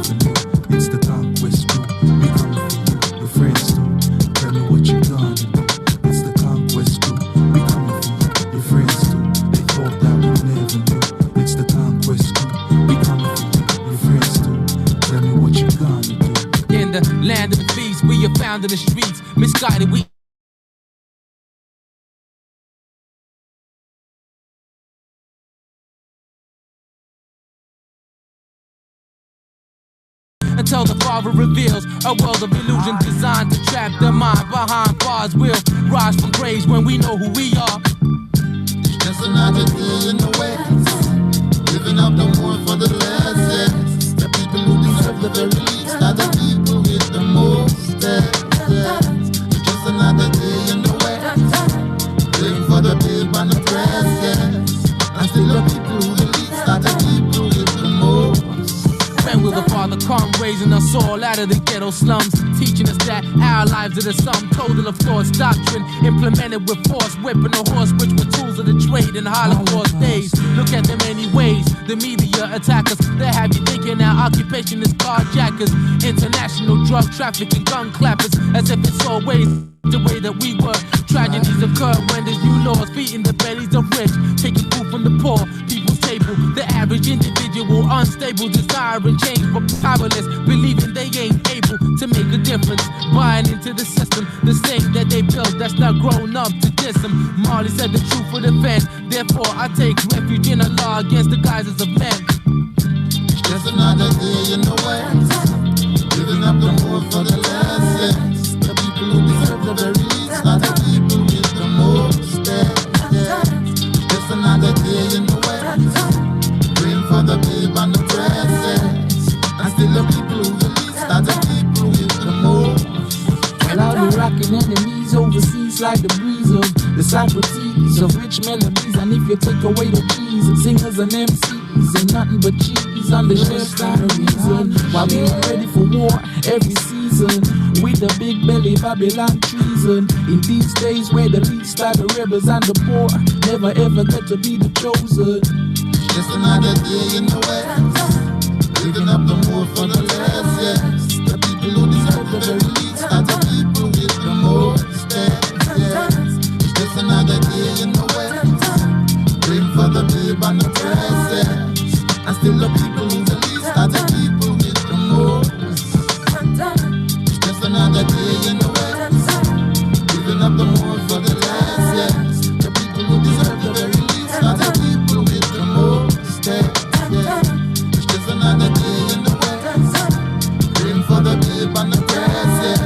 never knew. It's the conquest crew. We coming for you, your friends too. Tell me what you gonna do. It's the conquest crew. We coming for you, your friends too. They thought that we never knew. It's the conquest crew. We coming for you, your friends too. Tell me what you gonna do. In the land of the beast, we are found in the streets. Misguided, we until the Father reveals a world of illusion designed to trap the mind. Behind bars, we'll rise from graves when we know who we are. It's just another day in the West, giving up the more for the less. Yes. The people who deserve the very least are the people with the most. Yes. It's just another day in the West, waiting for the babe and the press. Yes. And still the people who the least are the people with the most. When will the Father come, raising us all out of the ghetto slums, teaching us that our lives are the sum total of thoughts, doctrine implemented with force, whipping a horse, which were tools of the trade in Holocaust days. Look at the many ways the media attack us. They have you thinking our occupation is carjackers, international drug trafficking, gun clappers, as if it's always the way that we were. Tragedies occur when there's new laws feeding the bellies of rich, taking food from the poor people's table. The average individual unstable, desiring change but powerless, believing they ain't able to make a difference, buying into the system, the same that they built that's not grown up to diss them. Marley said the truth would offend, therefore I take refuge in Allah against the guises of men. It's just another day in the West, giving up the more for the less. Yes. The people who deserve the very least are the people with the most. Yes. It's just another day in the West, praying for the babe and the press. Yes. And still the people who the least are the people with the most. Well, I'll be rocking enemies overseas like the breeze of the Socrates of rich melodies. And if you take away the keys, singers and MCs and nothing but cheese on the shelf kind of reason. While we are ready for war every season with the big belly Babylon treason. In these days where the least are the rebels and the poor never ever get to be the chosen. It's just another day in the West, giving up the more for the less. Yes. The people who deserve the very least are the people with the most. Yes. It's just another day in the West, praying for the babe and the press. Yes. And still the people who the least are the people with the most. It's just another day in the West, giving up the more for the less. Yes. The people who deserve the very least are the people with the most. Yes. It's just another day in the West, praying for the babe and the press. Yes.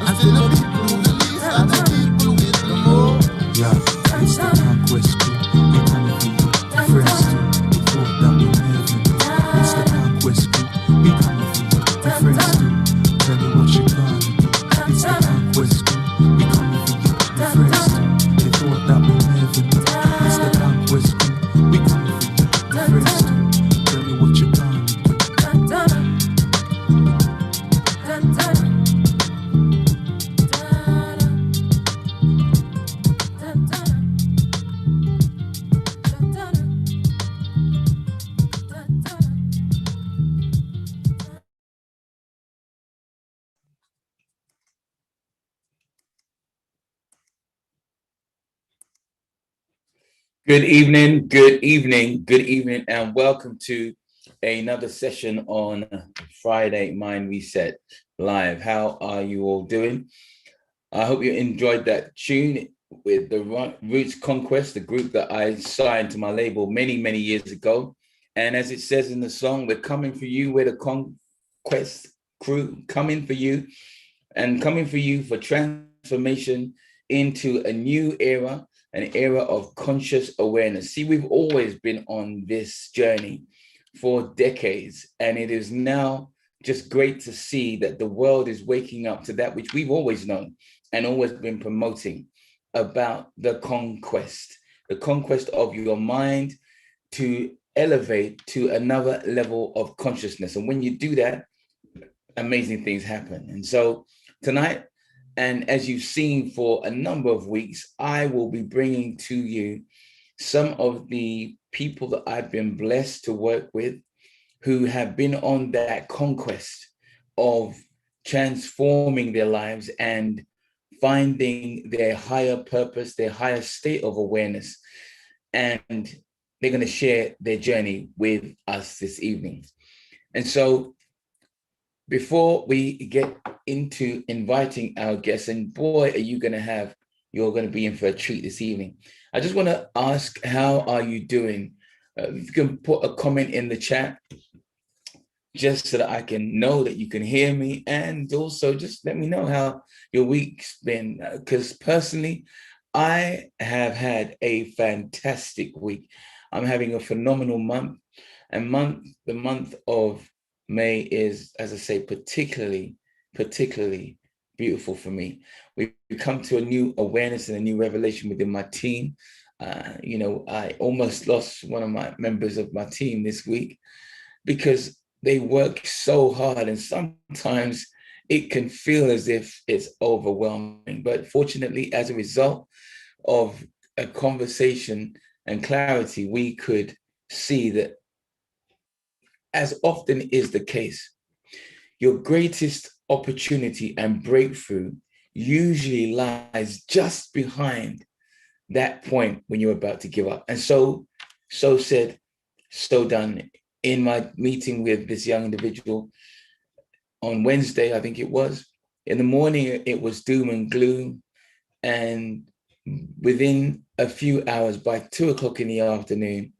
And still the people who the least are the people with the most. Yeah, it's the conquest crew. We coming for you, your friends too. We thought that we never knew. It's the conquest crew. We coming for you, your friends too. Tell me what you gonna do. It's the conquest crew. We coming for you, your friends too. They thought that we never knew. It's the conquest crew. We coming for you, your friends too. Tell me what you gonna do. Good evening, good evening, good evening, and welcome to another session on Friday Mind Reset Live. How are you all doing? I hope you enjoyed that tune with the Roots Conquest, the group that I signed to my label many, many years ago. And as it says in the song, we're coming for you, we're the Conquest crew, coming for you and coming for you for transformation into a new era, an era of conscious awareness. See, we've always been on this journey for decades, and it is now just great to see that the world is waking up to that which we've always known and always been promoting about the conquest of your mind to elevate to another level of consciousness. And when you do that, amazing things happen. And so tonight, and as you've seen for a number of weeks, I will be bringing to you some of the people that I've been blessed to work with who have been on that conquest of transforming their lives and finding their higher purpose, their higher state of awareness. And they're going to share their journey with us this evening. And so before we get into inviting our guests, and boy, are you going to have, you're going to be in for a treat this evening. I just want to ask, how are you doing? If you can put a comment in the chat, just so that I can know that you can hear me, and also just let me know how your week's been. Because personally, I have had a fantastic week. I'm having a phenomenal month, and the month of May is, as I say, particularly beautiful for me. We've come to a new awareness and a new revelation within my team. I almost lost one of my members of my team this week because they work so hard, and sometimes it can feel as if it's overwhelming. But fortunately, as a result of a conversation and clarity, we could see that, as often is the case, your greatest opportunity and breakthrough usually lies just behind that point when you're about to give up. And so said, so done. In my meeting with this young individual on Wednesday, I think it was, in the morning, it was doom and gloom. And within a few hours, by 2:00 in the afternoon,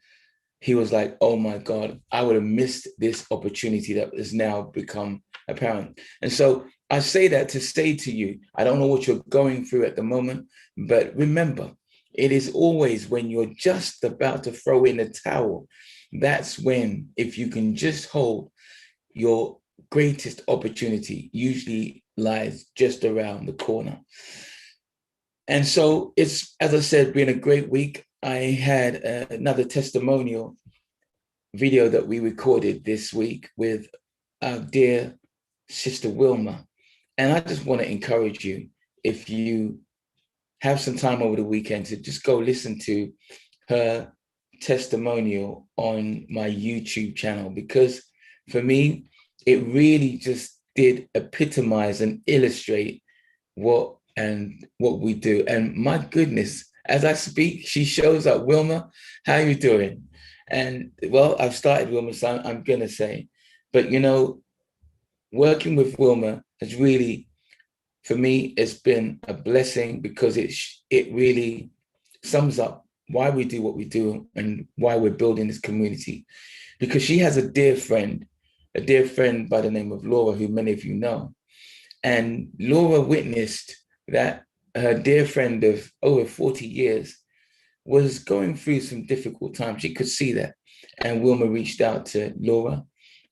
he was like, oh my God, I would have missed this opportunity that has now become apparent. And so I say that to say to you, I don't know what you're going through at the moment, but remember, it is always when you're just about to throw in the towel, that's when, if you can just hold, your greatest opportunity usually lies just around the corner. And so it's, as I said, been a great week. I had another testimonial video that we recorded this week with our dear sister Wilma. And I just want to encourage you, if you have some time over the weekend, to just go listen to her testimonial on my YouTube channel, because for me, it really just did epitomize and illustrate what we do. And my goodness, as I speak, she shows up. Wilma, how are you doing? And well, I've started, Wilma, so I'm gonna say, but working with Wilma has really, for me, it's been a blessing, because it really sums up why we do what we do and why we're building this community. Because she has a dear friend by the name of Laura, who many of you know. And Laura witnessed that her dear friend of over 40 years was going through some difficult times. She could see that. And Wilma reached out to Laura,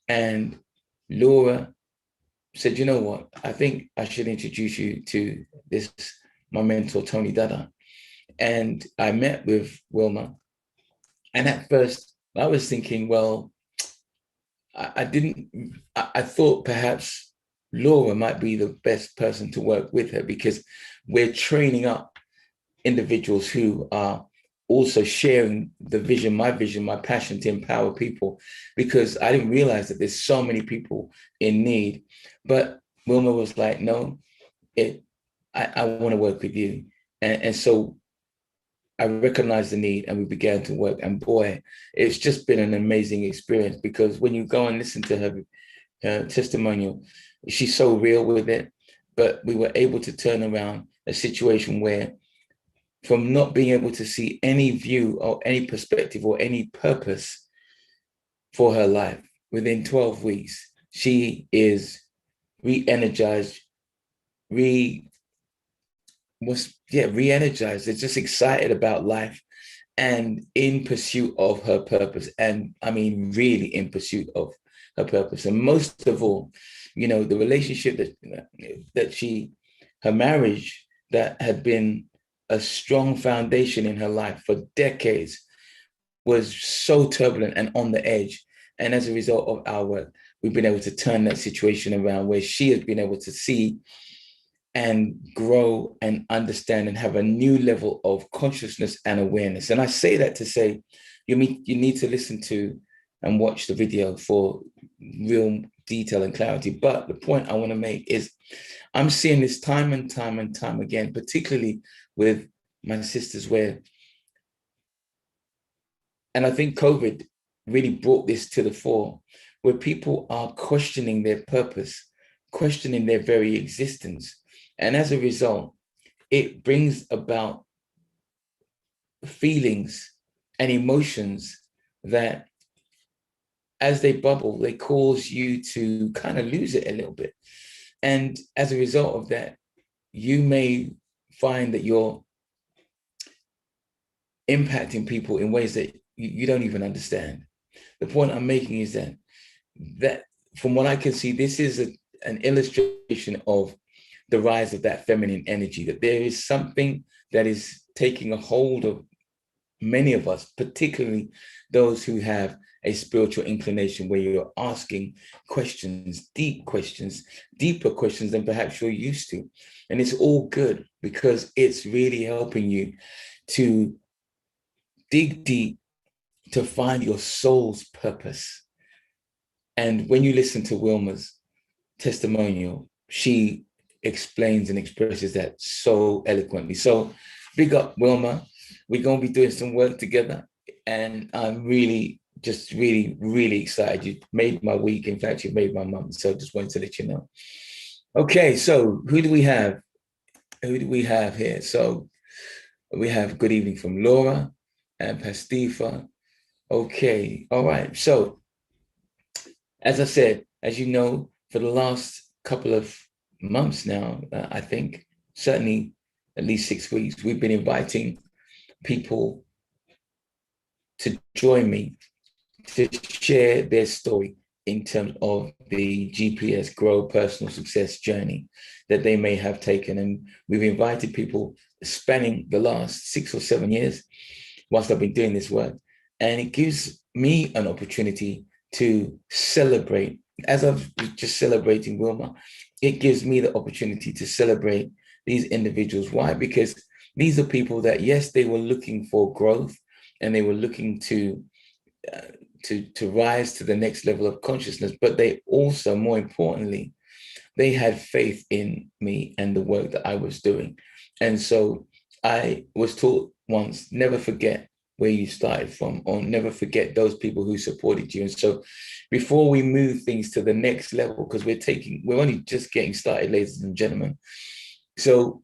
and Laura said, you know what, I think I should introduce you to my mentor, Tony Dada. And I met with Wilma. And at first I was thinking, well, I thought perhaps Laura might be the best person to work with her, because we're training up individuals who are also sharing the vision, my passion to empower people, because I didn't realize that there's so many people in need. But Wilma was like, no, I want to work with you. And so I recognized the need, and we began to work. And boy, it's just been an amazing experience, because when you go and listen to her testimonial, she's so real with it. But we were able to turn around a situation where, from not being able to see any view or any perspective or any purpose for her life, within 12 weeks, she is re-energized, re-energized. They're just excited about life and in pursuit of her purpose. And I mean, really in pursuit of her purpose. And most of all, the relationship her marriage that had been a strong foundation in her life for decades was so turbulent and on the edge. And as a result of our work, we've been able to turn that situation around, where she has been able to see and grow and understand and have a new level of consciousness and awareness. And I say that to say, you need to listen to and watch the video for real detail and clarity. But the point I want to make is I'm seeing this time and time and time again, particularly with my sisters, and I think COVID really brought this to the fore, where people are questioning their purpose, questioning their very existence. And as a result, it brings about feelings and emotions that, as they bubble, they cause you to kind of lose it a little bit. And as a result of that, you may find that you're impacting people in ways that you don't even understand. The point I'm making is that from what I can see, this is an illustration of the rise of that feminine energy, that there is something that is taking a hold of many of us, particularly those who have a spiritual inclination, where you're asking questions, deeper questions than perhaps you're used to. And it's all good, because it's really helping you to dig deep to find your soul's purpose. And when you listen to Wilma's testimonial, she explains and expresses that so eloquently. So big up, Wilma. We're going to be doing some work together. And I'm really excited. You made my week. In fact, you made my month. So just wanted to let you know. Okay, so who do we have? Who do we have here? So we have good evening from Laura and Pastifa. Okay, all right. So as I said, as you know, for the last couple of months now, I think, certainly at least 6 weeks, we've been inviting people to join me to share their story in terms of the GPS Grow Personal Success journey that they may have taken. And we've invited people spanning the last 6 or 7 years whilst I've been doing this work. And it gives me an opportunity to celebrate, as I've just celebrating Wilma, it gives me the opportunity to celebrate these individuals. Why? Because these are people that, yes, they were looking for growth, and they were looking to rise to the next level of consciousness, but they also, more importantly, they had faith in me and the work that I was doing. And so I was taught once, never forget where you started from, or never forget those people who supported you. And so before we move things to the next level, because we're only just getting started, ladies and gentlemen. So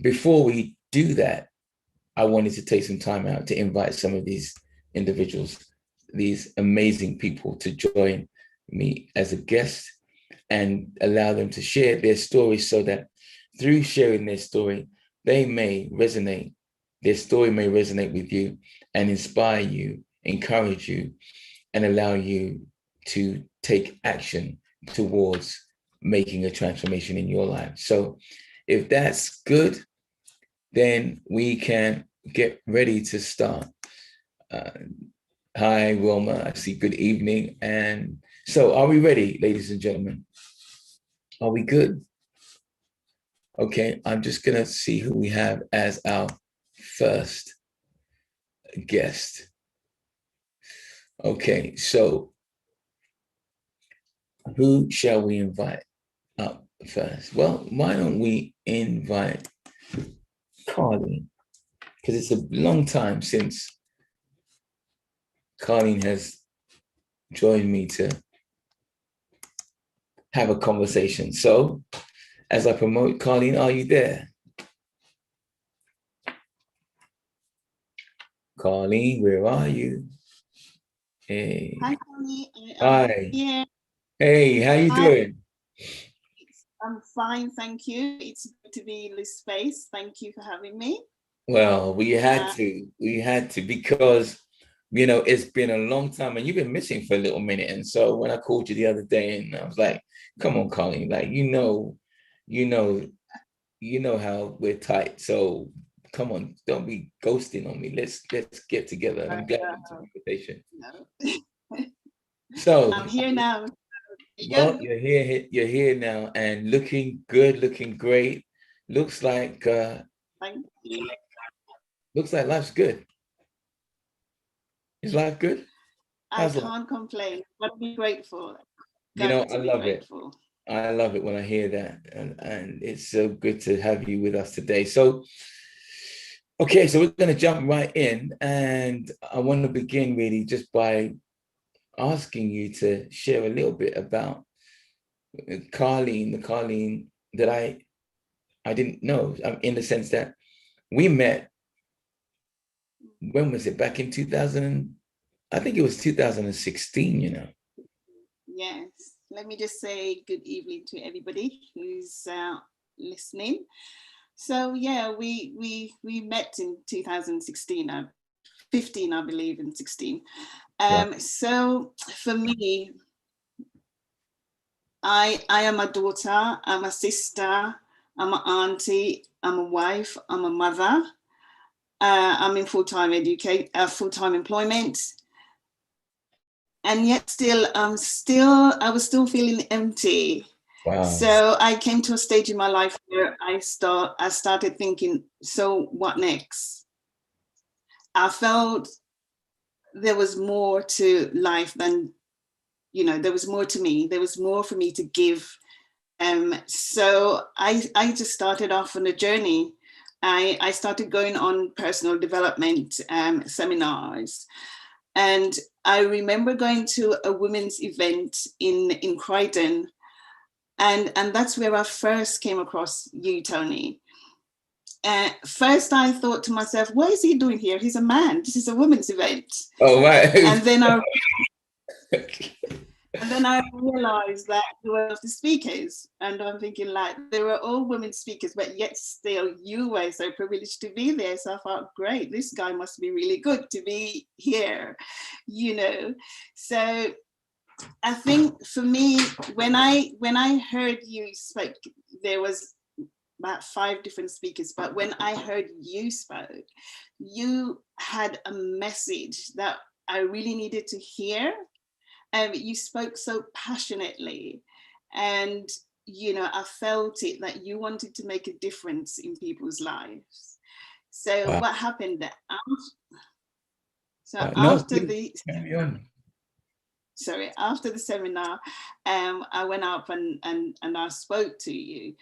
before we do that, I wanted to take some time out to invite some of these individuals, these amazing people, to join me as a guest and allow them to share their story, so that through sharing their story, their story may resonate with you and inspire you, encourage you, and allow you to take action towards making a transformation in your life. So if that's good, then we can get ready to start. Hi, Wilma. I see good evening. And so are we ready, ladies and gentlemen? Are we good? Okay, I'm just going to see who we have as our first guest. Okay, so who shall we invite up first? Well, why don't we invite Karlene? Because it's a long time since Karlene has joined me to have a conversation. So as I promote, Karlene, are you there? Karlene, where are you? Hey. Hi, Tony. Hi. Here. Hey, how you doing? I'm fine, thank you. It's good to be in this space. Thank you for having me. Well, we had to, because, it's been a long time and you've been missing for a little minute. And so when I called you the other day, and I was like, come on, Karlene, like, you know how we're tight. So come on, don't be ghosting on me. Let's get together. I'm glad for the invitation. No. So I'm here now. Well, you're here now, and looking good, looking great. Looks like Thank you. looks like life's good. Is life good? I can't complain. But be grateful. You know, Got to be grateful. I love it when I hear that, and it's so good to have you with us today. So, okay, so we're going to jump right in, and I want to begin really just by asking you to share a little bit about Karlene, the Karlene that I didn't know, in the sense that we met. When was it? Back in 2000? I think it was 2016. You know. Yes. Let me just say good evening to everybody who's listening. So yeah, we met in 2016, 15, I believe, and 16. So for me, I am a daughter, I'm a sister, I'm an auntie, I'm a wife, I'm a mother. I'm in full-time employment. And yet I was still feeling empty. Wow. So I came to a stage in my life where I started thinking, so what next? I felt there was more to life than, there was more to me. There was more for me to give. So I just started off on a journey. I started going on personal development seminars. And I remember going to a women's event in Croydon. And that's where I first came across you, Tony. First, I thought to myself, what is he doing here? He's a man. This is a women's event. Oh, right. And then I realized that you were the speakers. And I'm thinking, like, they were all women speakers, but yet still you were so privileged to be there. So I thought, great, this guy must be really good to be here, So I think for me, when I heard you speak, there was about 5 different speakers, but when I heard you spoke, you had a message that I really needed to hear. You spoke so passionately, and I felt it, that you wanted to make a difference in people's lives. So wow. What happened after the seminar, I went up and I spoke to you,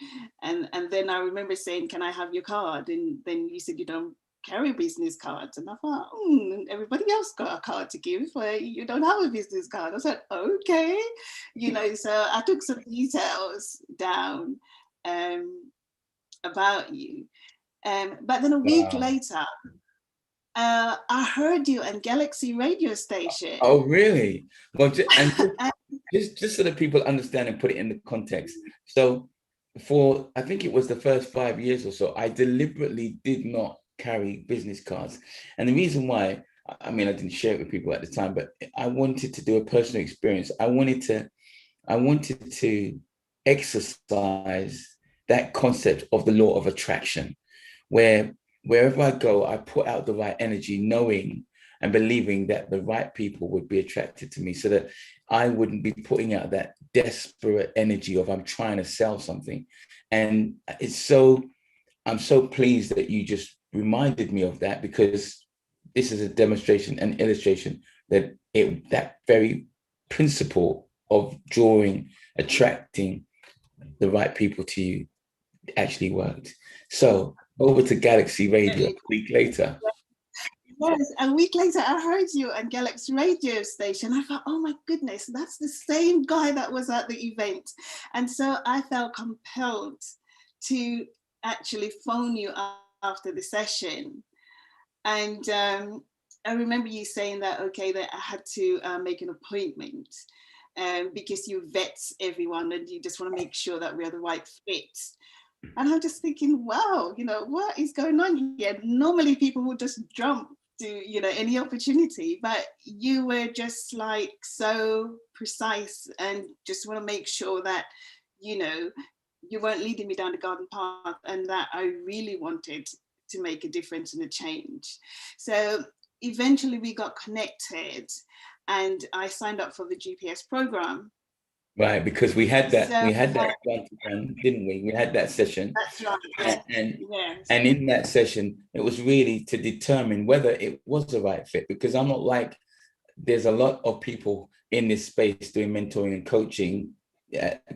and then I remember saying, can I have your card? And then you said you don't carry business cards, and I thought, everybody else got a card to give, but you don't have a business card. I said, okay, so I took some details down about you, but then a week later, I heard you on Galaxy radio station. Oh, really? Well, just so that people understand and put it in the context. So for, I think it was the first 5 years or so, I deliberately did not carry business cards. And the reason why, I didn't share it with people at the time, but I wanted to do a personal experience. I wanted to exercise that concept of the law of attraction, where wherever I go, I put out the right energy, knowing and believing that the right people would be attracted to me, so that I wouldn't be putting out that desperate energy of I'm trying to sell something. And I'm so pleased that you just reminded me of that, because this is a demonstration and illustration that that very principle of attracting the right people to you actually worked. So over to Galaxy Radio a week later. Yes, a week later, I heard you on Galaxy radio station. I thought, oh my goodness, that's the same guy that was at the event. And so I felt compelled to actually phone you after the session. And I remember you saying that, okay, that I had to make an appointment because you vet everyone and you just want to make sure that we're the right fit. And I'm just thinking, wow, what is going on here? Normally people would just jump to, any opportunity, but you were just like so precise and just want to make sure that, you weren't leading me down the garden path, and that I really wanted to make a difference and a change. So eventually we got connected and I signed up for the GPS program. Right, because we had that one-to-one, didn't we? We had that session. That's right. And in that session, it was really to determine whether it was the right fit, because I'm not like there's a lot of people in this space doing mentoring and coaching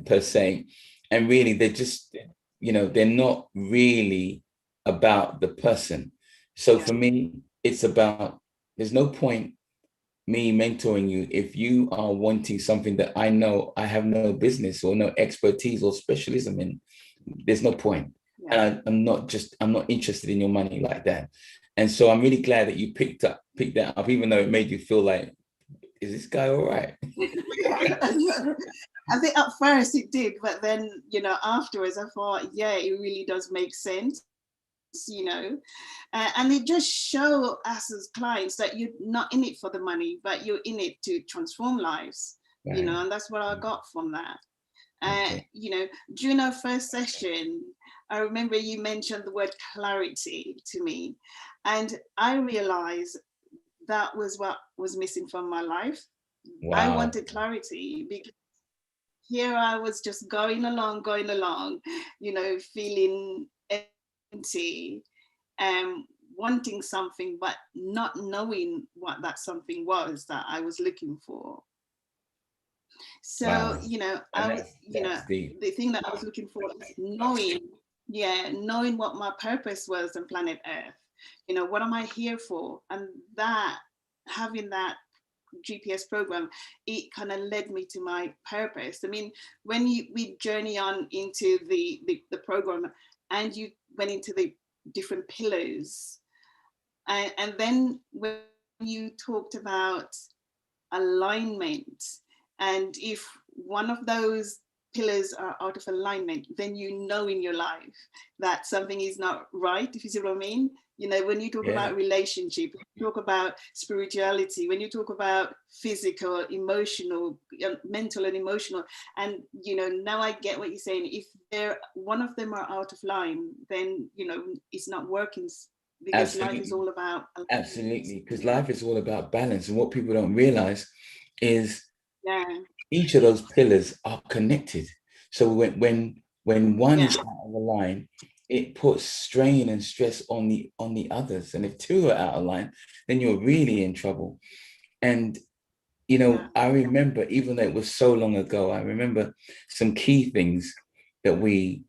per se, and really they're just, they're not really about the person. So for me, it's about, there's no point me mentoring you if you are wanting something that I know I have no business or no expertise or specialism in. There's no point. And I'm not interested in your money like that. And so I'm really glad that you picked that up, even though it made you feel like, is this guy all right? I think at first it did, but then, afterwards I thought, yeah, it really does make sense, and it just show us as clients that you're not in it for the money, but you're in it to transform lives, Right. And that's what I got from that. Okay. During our first session, I remember you mentioned the word clarity to me, and I realized that was what was missing from my life. Wow. I wanted clarity because here I was just going along, feeling empty, wanting something, but not knowing what that something was that I was looking for. So, Wow. the thing that I was looking for is knowing what my purpose was on planet Earth. What am I here for? And having that GPS program, it kind of led me to my purpose. I mean, when we journey on into the program, and you went into the different pillars, and then when you talked about alignment, and if one of those pillars are out of alignment, then in your life that something is not right, if you see what I mean. When you talk about relationship, when you talk about spirituality, when you talk about physical, emotional, mental and emotional, and now I get what you're saying. If one of them are out of line, then it's not working, because life is all about alignment. Absolutely, because life is all about balance, and what people don't realize is each of those pillars are connected. So when one is out of line, it puts strain and stress on the others. And if two are out of line, then you're really in trouble. And I remember, even though it was so long ago, I remember some key things that we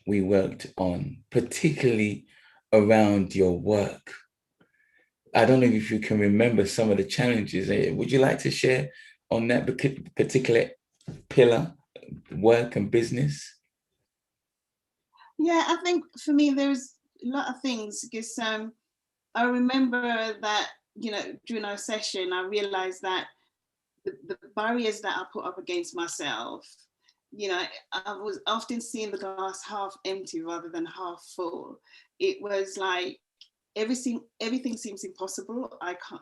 worked on, particularly around your work. I don't know if you can remember some of the challenges. Would you like to share on that particular pillar, work and business? Yeah, I think for me, there's a lot of things, because I remember that, during our session, I realized that the barriers that I put up against myself, I was often seeing the glass half empty rather than half full. It was like, everything seems impossible. I can't,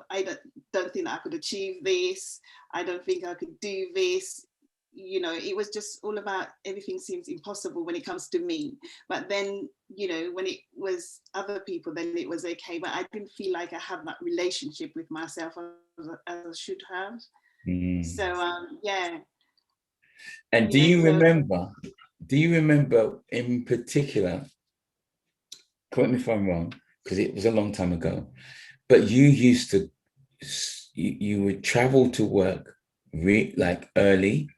I don't think I could achieve this. I don't think I could do this. It was just all about, everything seems impossible when it comes to me. But then, when it was other people, then it was okay. But I didn't feel like I had that relationship with myself as I should have. So, yeah. And do you remember in particular, correct me if I'm wrong, because it was a long time ago, but you would travel to work like early,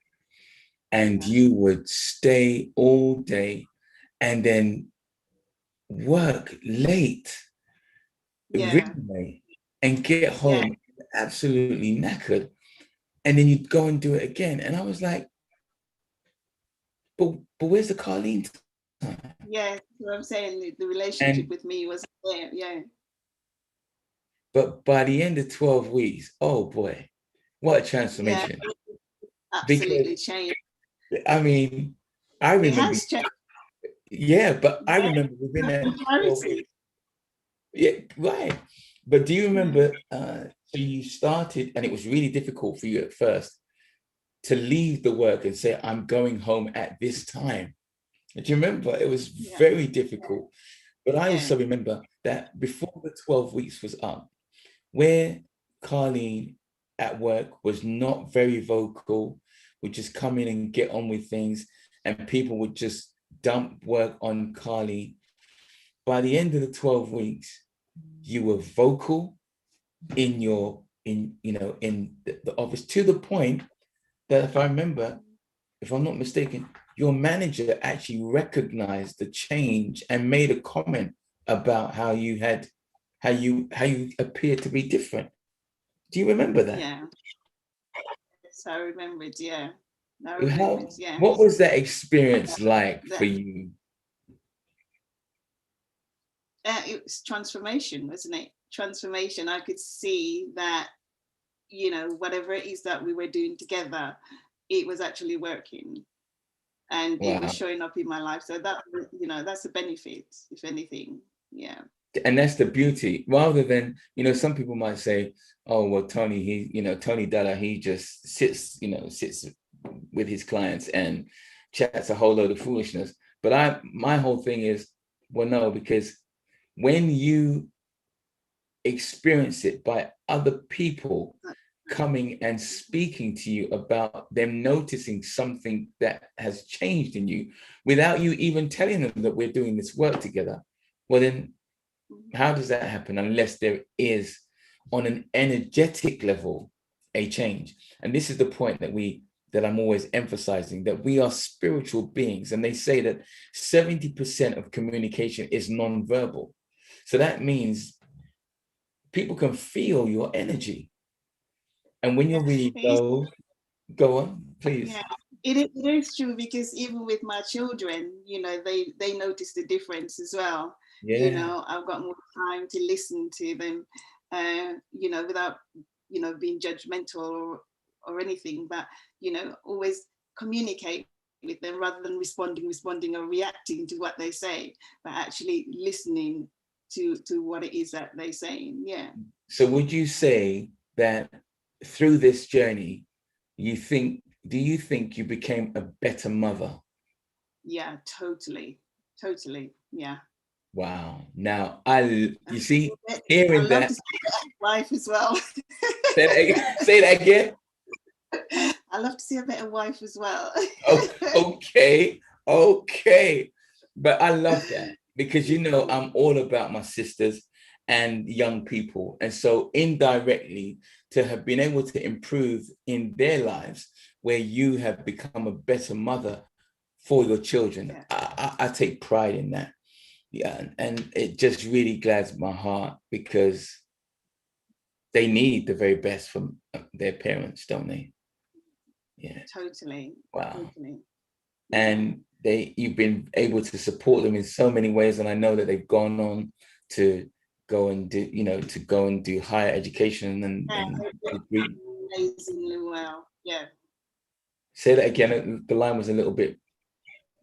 and you would stay all day and then work late, really late, and get home absolutely knackered, and then you'd go and do it again. And I was like, but where's the Karlene time? Yeah, what I'm saying, the relationship with me was there, But by the end of 12 weeks, oh boy, what a transformation. Absolutely changed. I mean, I remember. It has changed. Yeah, but I remember within that 12 weeks. Yeah, right. But do you remember, so you started, and it was really difficult for you at first to leave the work and say, I'm going home at this time. Do you remember? It was very difficult. But I also remember that before the 12 weeks was up, where Karlene at work was not very vocal, would just come in and get on with things, and people would just dump work on Karlene. By the end of the 12 weeks, you were vocal in your in the office, to the point that, if I remember, if I'm not mistaken, your manager actually recognized the change and made a comment about how you appeared to be different. Do you remember that? Yeah. Yes, I remembered. Yeah. I remembered. Yeah. What was that experience like for you? It was transformation, wasn't it? Transformation. I could see that, you know, whatever it is that we were doing together, it was actually working, and it was showing up in my life. So that, you know, that's a benefit, if anything. Yeah. And that's the beauty, rather than, you know, some people might say, oh, well, Tony Dalla, he just sits with his clients and chats a whole load of foolishness. But my whole thing is, well, no, because when you experience it by other people coming and speaking to you about them noticing something that has changed in you without you even telling them that we're doing this work together, well, then how does that happen unless there is, on an energetic level, a change? And this is the point that I'm always emphasizing, that we are spiritual beings. And they say that 70% of communication is nonverbal. So that means people can feel your energy. And when you're really low, go on, please. Yeah, it is true, because even with my children, you know, they notice the difference as well. Yeah. You know, I've got more time to listen to them, you know, without, you know, being judgmental or anything, but, you know, always communicate with them rather than responding or reacting to what they say, but actually listening to what it is that they're saying. Yeah. So would you say that through this journey, do you think you became a better mother? Yeah, totally. Yeah. Wow. Now you see, hearing that, to see a wife as well. say that again. I love to see a better wife as well. Okay. But I love that, because, you know, I'm all about my sisters and young people. And so indirectly, to have been able to improve in their lives, where you have become a better mother for your children, yeah. I take pride in that. Yeah, and it just really glads my heart, because they need the very best from their parents, don't they? Yeah. Totally. Wow. Totally. And you've been able to support them in so many ways, and I know that they've gone on to go and do higher education and amazingly well. Yeah. Say that again. The line was a little bit.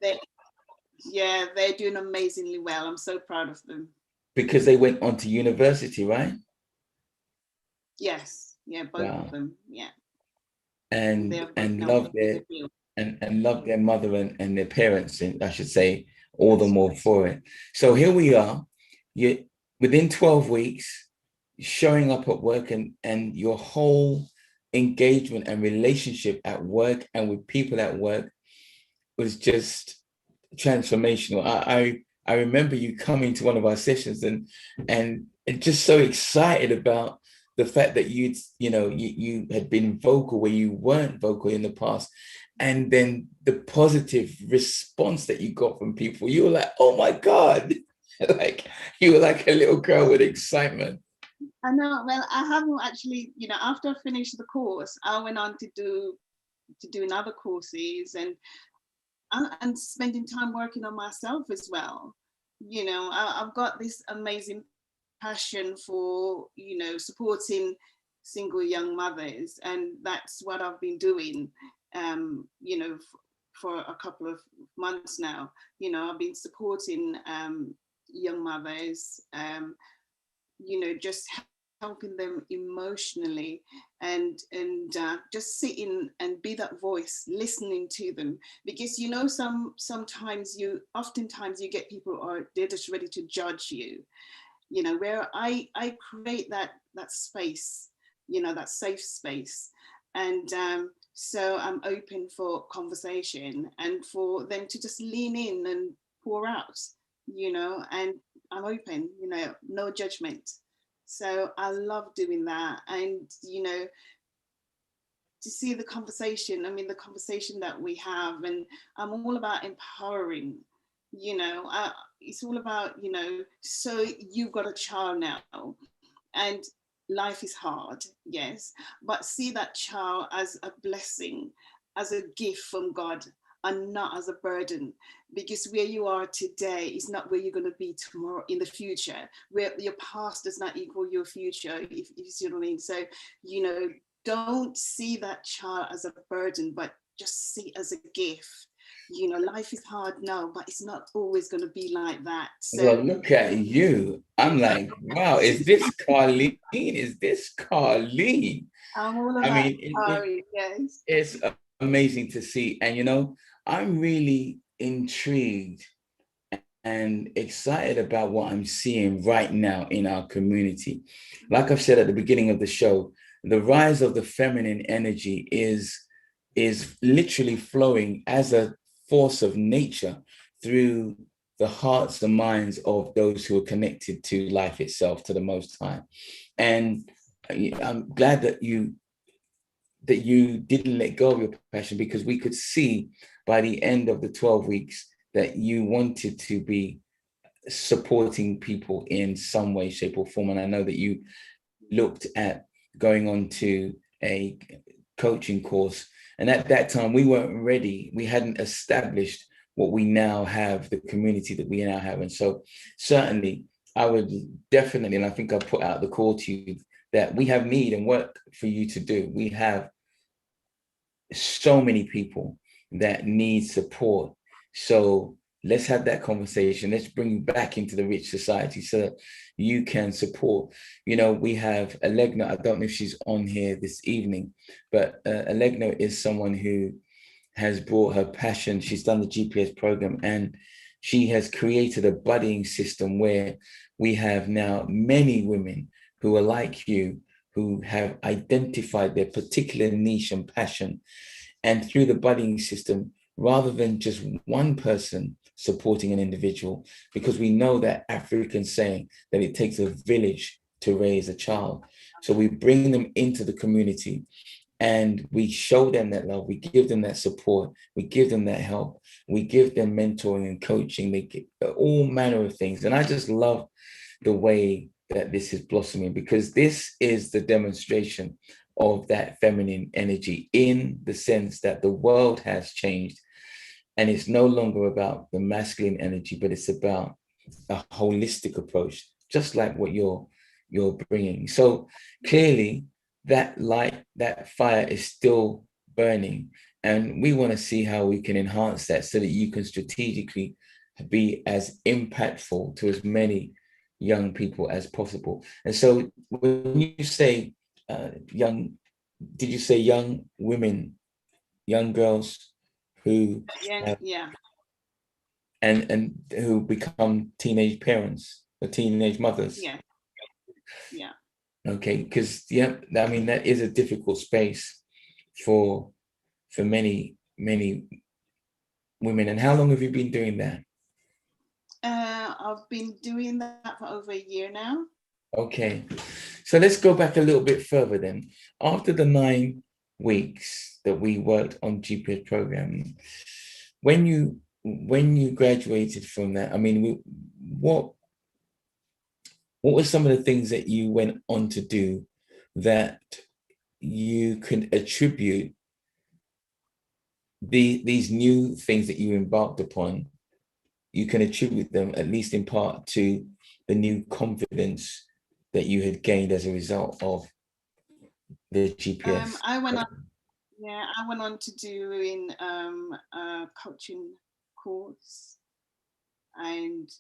They're doing amazingly well. I'm so proud of them. Because they went on to university, right? Yes. Yeah, both of them. Yeah. And love their mother and their parents, and I should say, all the more for it. So here we are. You within 12 weeks, showing up at work, and your whole engagement and relationship at work and with people at work was just transformational. I remember you coming to one of our sessions and just so excited about the fact that you had been vocal where you weren't vocal in the past, and then the positive response that you got from people. You were like, oh my God, like you were like a little girl with excitement. I know. Well, I haven't actually, after I finished the course, I went on to do other courses and spending time working on myself as well. I've got this amazing passion for, supporting single young mothers, and that's what I've been doing, for a couple of months now. I've been supporting young mothers, just helping them emotionally and just sitting and be that voice, listening to them, because oftentimes you get people they're just ready to judge you, where I create that space, that safe space, and so I'm open for conversation and for them to just lean in and pour out, and I'm open, no judgment. So I love doing that. And, you know, to see the conversation, I mean, the conversation that we have, and I'm all about empowering, you know, it's all about, you know, so you've got a child now and life is hard, yes, but see that child as a blessing, as a gift from God, and not as a burden, because where you are today is not where you're going to be tomorrow in the future, where your past does not equal your future, if you see what I mean. So, you know, don't see that child as a burden, but just see it as a gift. You know, life is hard now, but it's not always going to be like that. So, well, look at you. I'm like, wow, is this Karlene? Is this Karlene? I'm all I about mean, empowering, yes. it's amazing to see. And, you know, I'm really intrigued and excited about what I'm seeing right now in our community. Like I've said at the beginning of the show, the rise of the feminine energy is literally flowing as a force of nature through the hearts and minds of those who are connected to life itself, to the Most High. And I'm glad that you didn't let go of your passion, because we could see by the end of the 12 weeks that you wanted to be supporting people in some way, shape, or form. And I know that you looked at going on to a coaching course. And at that time, we weren't ready. We hadn't established what we now have, the community that we now have. And so certainly I would definitely, and I think I put out the call to you, that we have need and work for you to do. We have so many people that need support. So let's have that conversation. Let's bring you back into the rich society so that you can support. You know, we have Alegna. I don't know if she's on here this evening, but Alegna is someone who has brought her passion. She's done the GPS program, and she has created a buddying system where we have now many women who are like you, who have identified their particular niche and passion. And through the buddying system, rather than just one person supporting an individual, because we know that African saying that it takes a village to raise a child. So we bring them into the community and we show them that love, we give them that support, we give them that help, we give them mentoring and coaching, they get all manner of things. And I just love the way that this is blossoming, because this is the demonstration of that feminine energy, in the sense that the world has changed and it's no longer about the masculine energy, but it's about a holistic approach, just like what you're bringing. So clearly that light, that fire is still burning, and we want to see how we can enhance that so that you can strategically be as impactful to as many young people as possible. And so when you say young, did you say young women, young girls who and who become teenage parents or teenage mothers? Yeah. Okay, because I mean, that is a difficult space for many women. And how long have you been doing that? I've been doing that for over a year now. Okay, so let's go back a little bit further then. After the 9 weeks that we worked on GPS program, when you graduated from that, I mean, what were some of the things that you went on to do that you can attribute these new things that you embarked upon? You can attribute them, at least in part, to the new confidence that you had gained as a result of the GPS. I went on to do a coaching course, and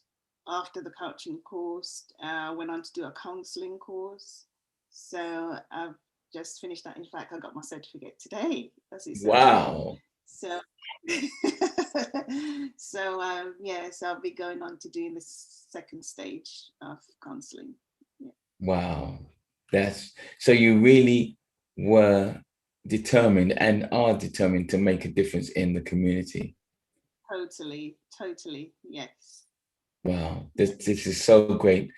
after the coaching course, I went on to do a counseling course. So I've just finished that. In fact, I got my certificate today, as it says. Wow. So, so I'll be going on to doing the second stage of counseling. Yeah. Wow. So you really were determined and are determined to make a difference in the community. Totally, yes. Wow, this is so great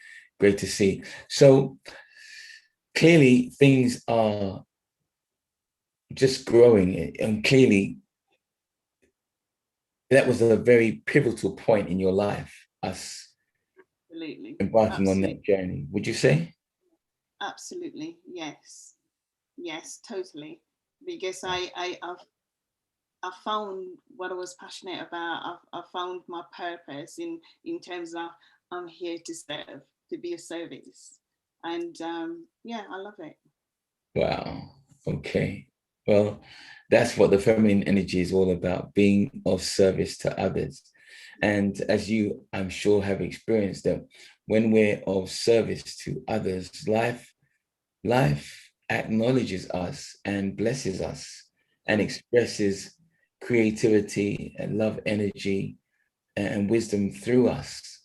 Great to see. So clearly things are just growing, and clearly that was a very pivotal point in your life, us Absolutely. embarking on Absolutely. that journey. Would you say? Absolutely. Yes. Yes, totally. Because I've found what I was passionate about. I've found my purpose in terms of I'm here to serve, to be of service. And yeah, I love it. Wow. Okay. Well, that's what the feminine energy is all about, being of service to others. And as you, I'm sure, have experienced that when we're of service to others, life acknowledges us and blesses us and expresses creativity and love energy and wisdom through us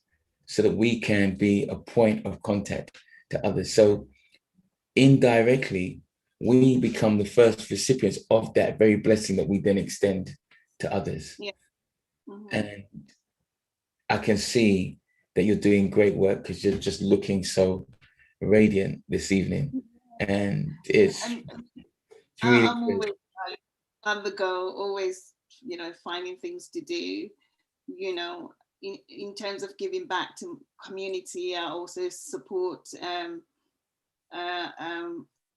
so that we can be a point of contact to others. So indirectly, we become the first recipients of that very blessing that we then extend to others. Yeah. Mm-hmm. And I can see that you're doing great work because you're just looking so radiant this evening. And it's really I'm always on the go, always, finding things to do, in terms of giving back to community. I also support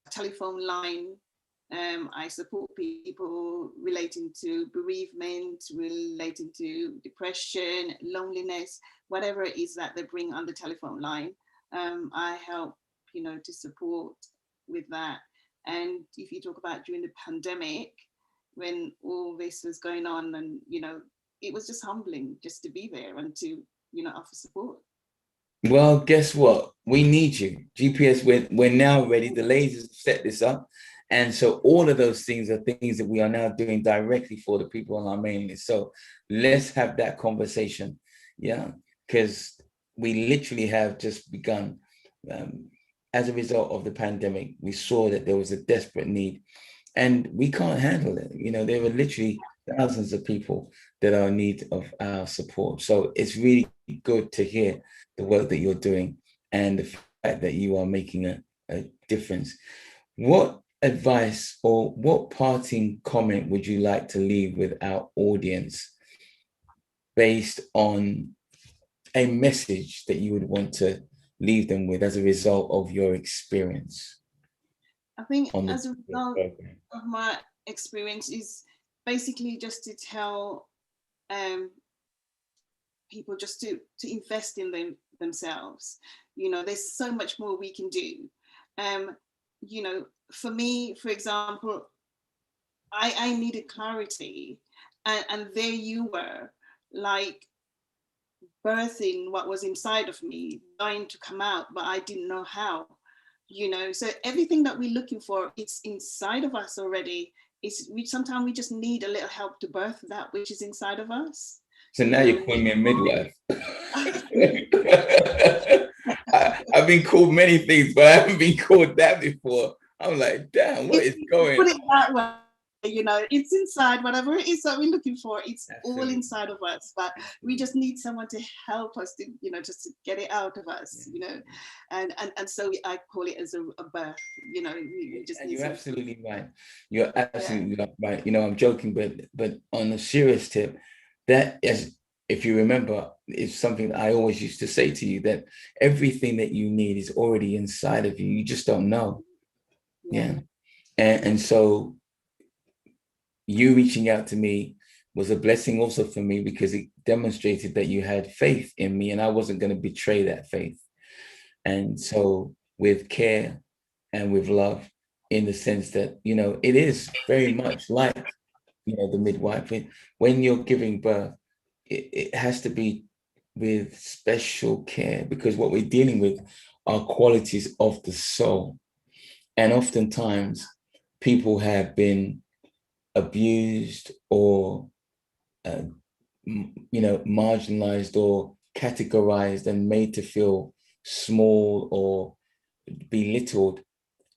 telephone line. I support people relating to bereavement, relating to depression, loneliness, whatever it is that they bring on the telephone line. I help, to support with that. And if you talk about during the pandemic, when all this was going on, and it was just humbling just to be there and to offer support. Well, guess what? We need you. GPS, we're now ready. The ladies have set this up. And so all of those things are things that we are now doing directly for the people on our main list. So let's have that conversation. Yeah, because we literally have just begun. As a result of the pandemic, we saw that there was a desperate need and we can't handle it. There were literally thousands of people that are in need of our support. So it's really good to hear the work that you're doing and the fact that you are making a difference. What advice or what parting comment would you like to leave with our audience based on a message that you would want to leave them with as a result of your experience? I think as a result of my experience is basically just to tell people just to invest in themselves. There's so much more we can do. For me, for example, I needed clarity, and there you were, like birthing what was inside of me, dying to come out, but I didn't know how. So everything that we're looking for, it's inside of us already. Sometimes we just need a little help to birth that which is inside of us. So now you're calling me a midwife. I've been called many things, but I haven't been called that before. I'm like, damn, what is going on? Put it that way. It's inside, whatever it is that we're looking for, it's all inside of us, but we just need someone to help us to, just to get it out of us, and so I call it as a birth, we just and you're absolutely right. You're absolutely right. I'm joking, but on a serious tip, that is, if you remember, is something I always used to say to you, that everything that you need is already inside of you. You just don't know. Yeah. And so you reaching out to me was a blessing also for me, because it demonstrated that you had faith in me and I wasn't going to betray that faith. And so with care and with love, in the sense that, it is very much like, the midwife. When you're giving birth, it has to be with special care, because what we're dealing with are qualities of the soul. And oftentimes people have been abused or marginalized or categorized and made to feel small or belittled,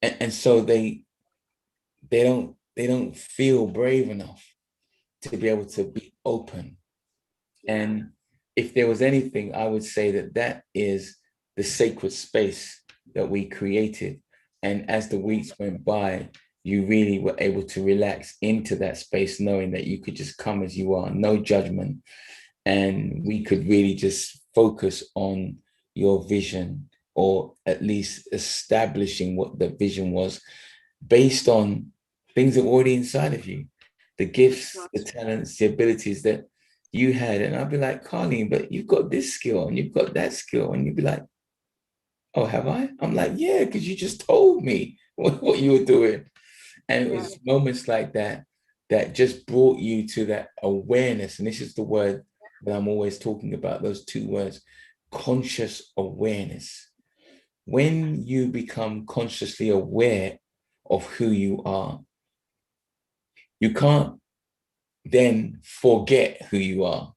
and so they don't feel brave enough to be able to be open. And if there was anything, I would say that is the sacred space that we created. And as the weeks went by, you really were able to relax into that space, knowing that you could just come as you are, no judgment. And we could really just focus on your vision, or at least establishing what the vision was based on things that were already inside of you, the gifts, the talents, the abilities that you had. And I'd be like, Karlene, but you've got this skill and you've got that skill. And you'd be like, oh, have I? I'm like, yeah, because you just told me what you were doing. And it was moments like that that just brought you to that awareness. And this is the word that I'm always talking about, those two words, conscious awareness. When you become consciously aware of who you are, you can't then forget who you are.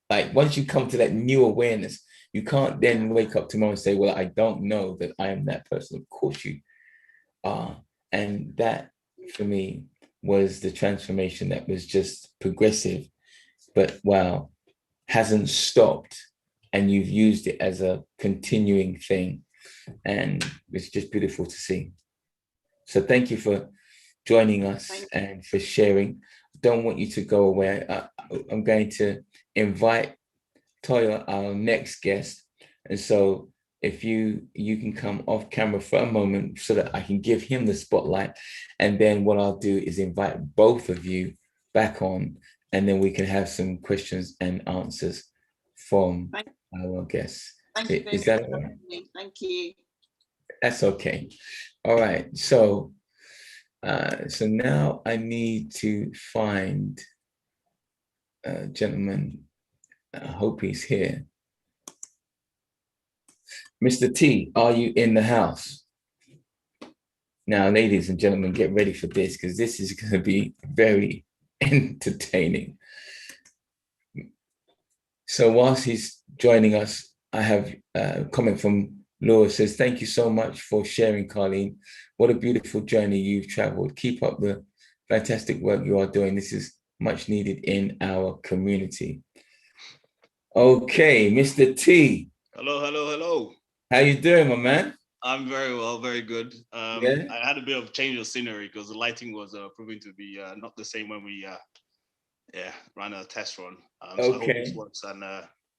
Like once you come to that new awareness, you can't then wake up tomorrow and say, well, I don't know that I am that person. Of course you are. And that for me was the transformation that was just progressive, but wow, hasn't stopped. And you've used it as a continuing thing. And it's just beautiful to see. So thank you for joining us and for sharing. Don't want you to go away. I'm going to invite Touyo, our next guest. And so if you can come off camera for a moment so that I can give him the spotlight. And then what I'll do is invite both of you back on, and then we can have some questions and answers from our guests. Is that all right? Thank you. That's okay. All right. So now I need to find a gentleman. I hope he's here. Mr. T, are you in the house? Now, ladies and gentlemen, get ready for this, because this is going to be very entertaining. So whilst he's joining us, I have a comment from Laura. Says, thank you so much for sharing, Karlene. What a beautiful journey you've traveled. Keep up the fantastic work you are doing. This is much needed in our community. Okay, Mr. T. Hello. How you doing, my man? I'm very well, very good. Yeah? I had a bit of change of scenery because the lighting was proving to be not the same when we ran a test run. So I hope this works, and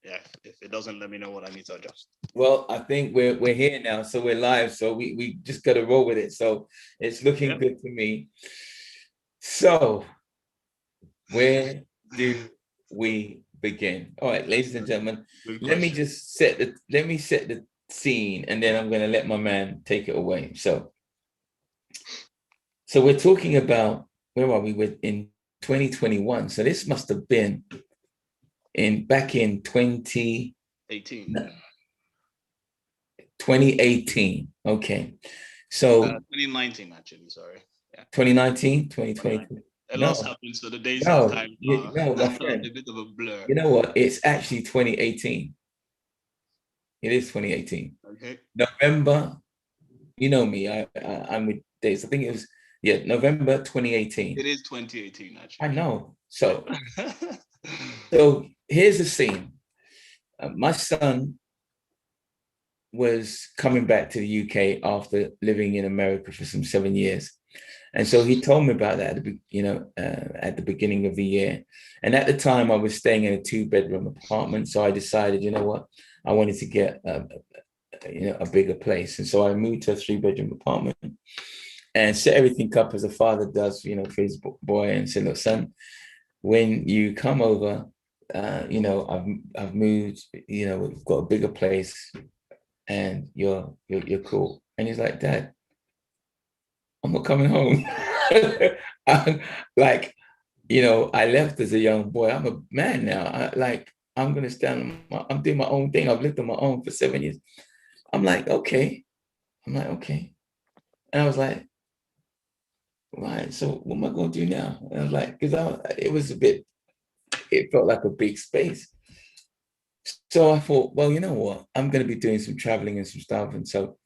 if it doesn't, let me know what I need to adjust. Well, I think we're here now, so we're live, so we just got to roll with it. So it's looking good to me. So where do we begin? All right, ladies and gentlemen, let me set the scene, and then I'm going to let my man take it away. So we're talking about, where are we? We're in 2021. So this must have been back in 2018. Okay. So 2019, actually, sorry. Yeah. 2019, 2020. A lot happened, so the days of time my friend, a bit of a blur. You know what? It's actually 2018. It is 2018. Okay. November, you know me, I'm with dates. I think it was, November 2018. It is 2018, actually. I know. So here's the scene. My son was coming back to the UK after living in America for some 7 years. And so he told me about that, at the beginning of the year. And at the time I was staying in a 2-bedroom apartment. So I decided, you know what, I wanted to get a bigger place. And so I moved to a 3-bedroom apartment and set everything up as a father does, for his boy, and said, look, son, when you come over, I've moved, we've got a bigger place and you're cool. And he's like, Dad, I'm not coming home. I left as a young boy. I'm a man now. I'm going to stand, I'm doing my own thing. I've lived on my own for 7 years. I'm like, okay. And I was like, right, so what am I going to do now? And I was like, because it felt like a big space. So I thought, well, you know what? I'm going to be doing some traveling and some stuff. And so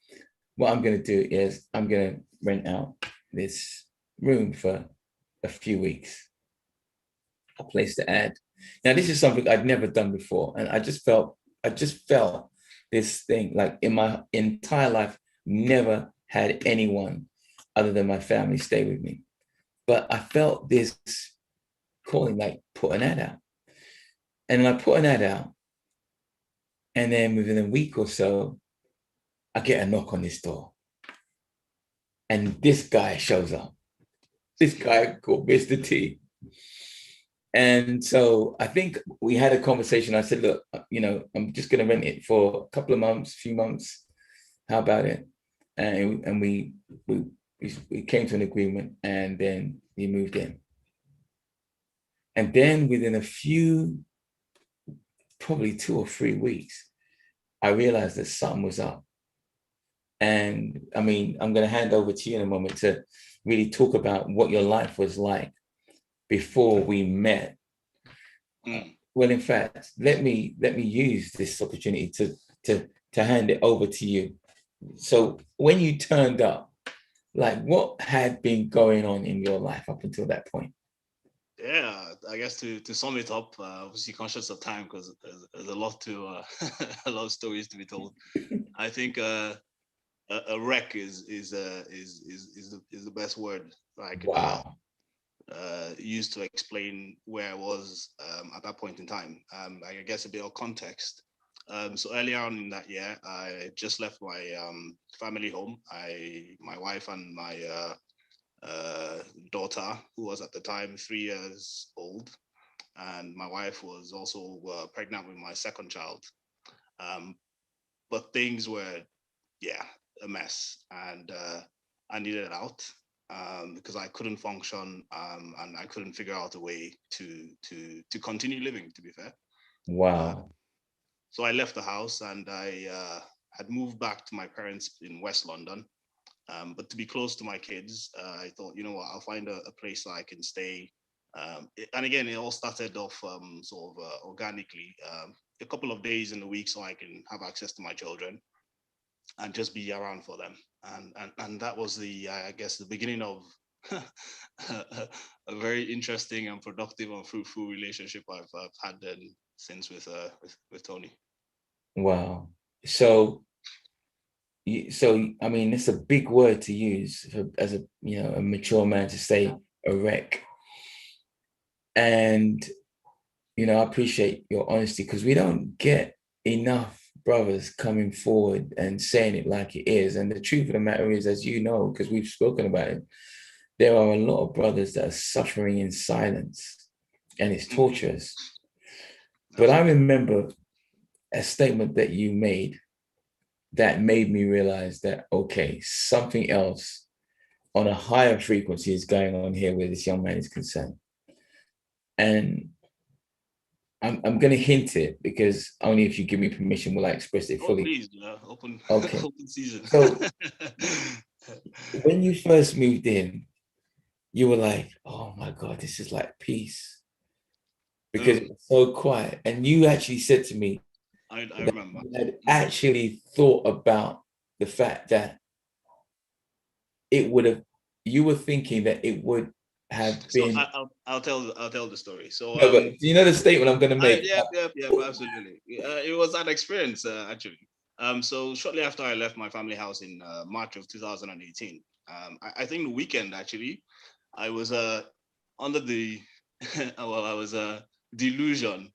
what I'm going to do is I'm going to rent out this room for a few weeks, a place to add. Now, this is something I'd never done before. And I just felt this thing, like in my entire life, never had anyone other than my family stay with me. But I felt this calling, like put an ad out. And I put an ad out. And then within a week or so, I get a knock on this door. And this guy shows up. This guy called Mr. T. And so I think we had a conversation. I said, look, I'm just going to rent it for a couple of months, few months. How about it? And we came to an agreement, and then we moved in. And then within a few, probably 2 or 3 weeks, I realized that something was up. And I mean, I'm going to hand over to you in a moment to really talk about what your life was like before we met. Well, in fact, let me use this opportunity to hand it over to you. So when you turned up, like what had been going on in your life up until that point? Yeah, I guess to sum it up, obviously conscious of time because there's a lot to a lot of stories to be told. I think a wreck is the best word I could use to explain where I was at that point in time. I guess a bit of context. So earlier on in that year, I just left my family home. My wife and my daughter, who was at the time 3 years old, and my wife was also pregnant with my second child. But things were, a mess, and I needed it out because I couldn't function, and I couldn't figure out a way to continue living. To be fair, wow. So I left the house, and I had moved back to my parents in West London. But to be close to my kids, I thought, you know what, I'll find a place that I can stay. And again, it all started off organically. A couple of days in the week so I can have access to my children and just be around for them. And that was I guess, the beginning of a very interesting and productive and fruitful relationship I've had then since with Tony. Wow. So I mean, it's a big word to use as a mature man to say a wreck. And I appreciate your honesty because we don't get enough brothers coming forward and saying it like it is. And the truth of the matter is, as you know, because we've spoken about it, there are a lot of brothers that are suffering in silence, and it's torturous. But I remember a statement that you made that made me realize that, okay, something else on a higher frequency is going on here where this young man is concerned. And I'm going to hint it because only if you give me permission will I express it fully. Please, open season. So when you first moved in, you were like, oh my God, this is like peace. Because it was so quiet. And you actually said to me, I remember. You had actually thought about the fact that you were thinking that it would have been. So I'll tell the story. So no, but do you know the statement I'm going to make? Yeah, absolutely. It was an experience actually. So shortly after I left my family house in March of 2018, I think the weekend actually, I was under the I was delusion,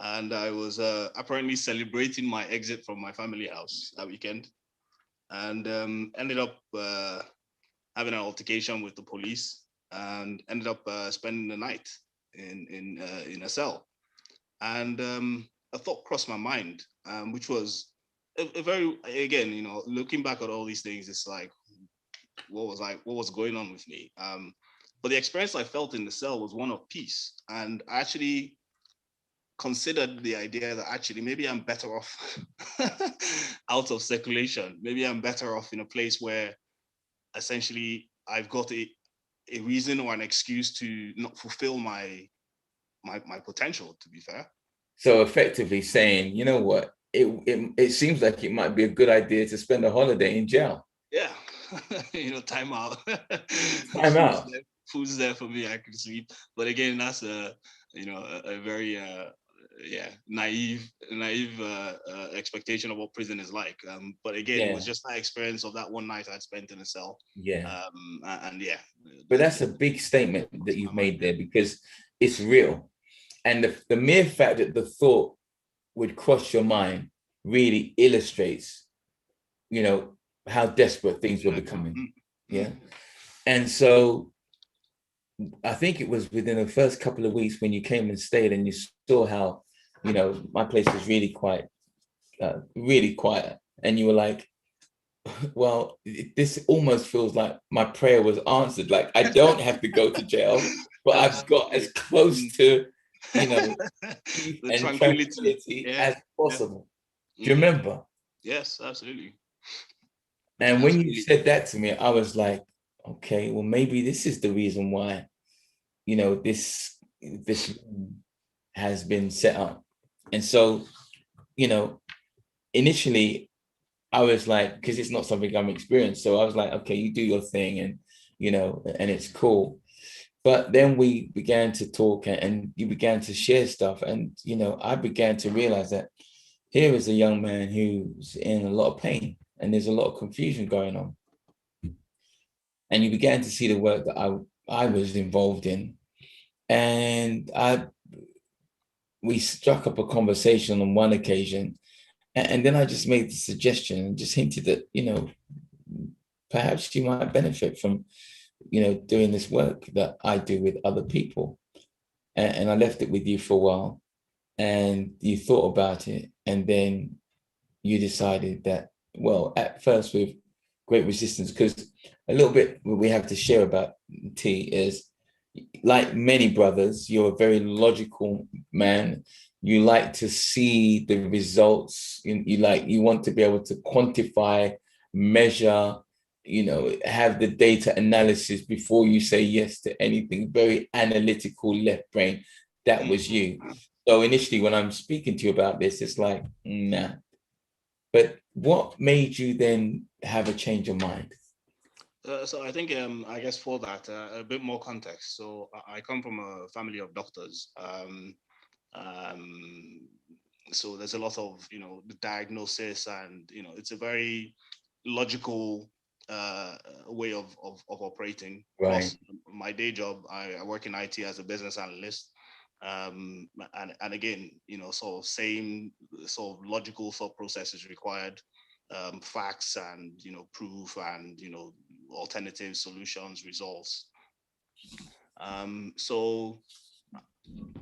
and I was apparently celebrating my exit from my family house that weekend, and ended up having an altercation with the police, and ended up spending the night in a cell. And a thought crossed my mind, which was a very, again, looking back at all these things, it's like, what was going on with me? But the experience I felt in the cell was one of peace. And I actually considered the idea that actually maybe I'm better off out of circulation. Maybe I'm better off in a place where essentially I've got a reason or an excuse to not fulfill my potential, to be fair. So effectively saying, you know what, it seems like it might be a good idea to spend a holiday in jail. Yeah. Time out. Time out. Food's there for me. I could sleep. But again, that's a very naive expectation of what prison is like. But again, it was just that experience of that one night I'd spent in a cell. And but that's a big statement that you've made there, because it's real. And the mere fact that the thought would cross your mind really illustrates, how desperate things were becoming. And so I think it was within the first couple of weeks when you came and stayed and you saw how, my place was really quiet. And you were like, well, this almost feels like my prayer was answered. Like, I don't have to go to jail, but I've got as close to, peace and tranquility as possible. Do you remember? Yes, absolutely. And when you said that to me, I was like, okay, well, maybe this is the reason why, this has been set up. And so, initially I was like, because it's not something I'm experienced. So I was like, okay, you do your thing and, and it's cool. But then we began to talk and you began to share stuff. And, I began to realize that here is a young man who's in a lot of pain and there's a lot of confusion going on. And you began to see the work that I was involved in. And we struck up a conversation on one occasion. And then I just made the suggestion and just hinted that, perhaps you might benefit from, doing this work that I do with other people. And I left it with you for a while and you thought about it. And then you decided that, well, at first with great resistance, because a little bit what we have to share about T is, like many brothers, you're a very logical man. You like to see the results. You want to be able to quantify, measure, have the data analysis before you say yes to anything. Very analytical left brain. That was you. So initially when I'm speaking to you about this, it's like, nah. But what made you then have a change of mind? So I think, I guess for that, a bit more context. So I come from a family of doctors. So there's a lot of, the diagnosis and, it's a very logical way of operating. Right. Plus my day job, I work in IT as a business analyst. And again, sort of same sort of logical thought processes required, facts and, proof and, alternative solutions, results. So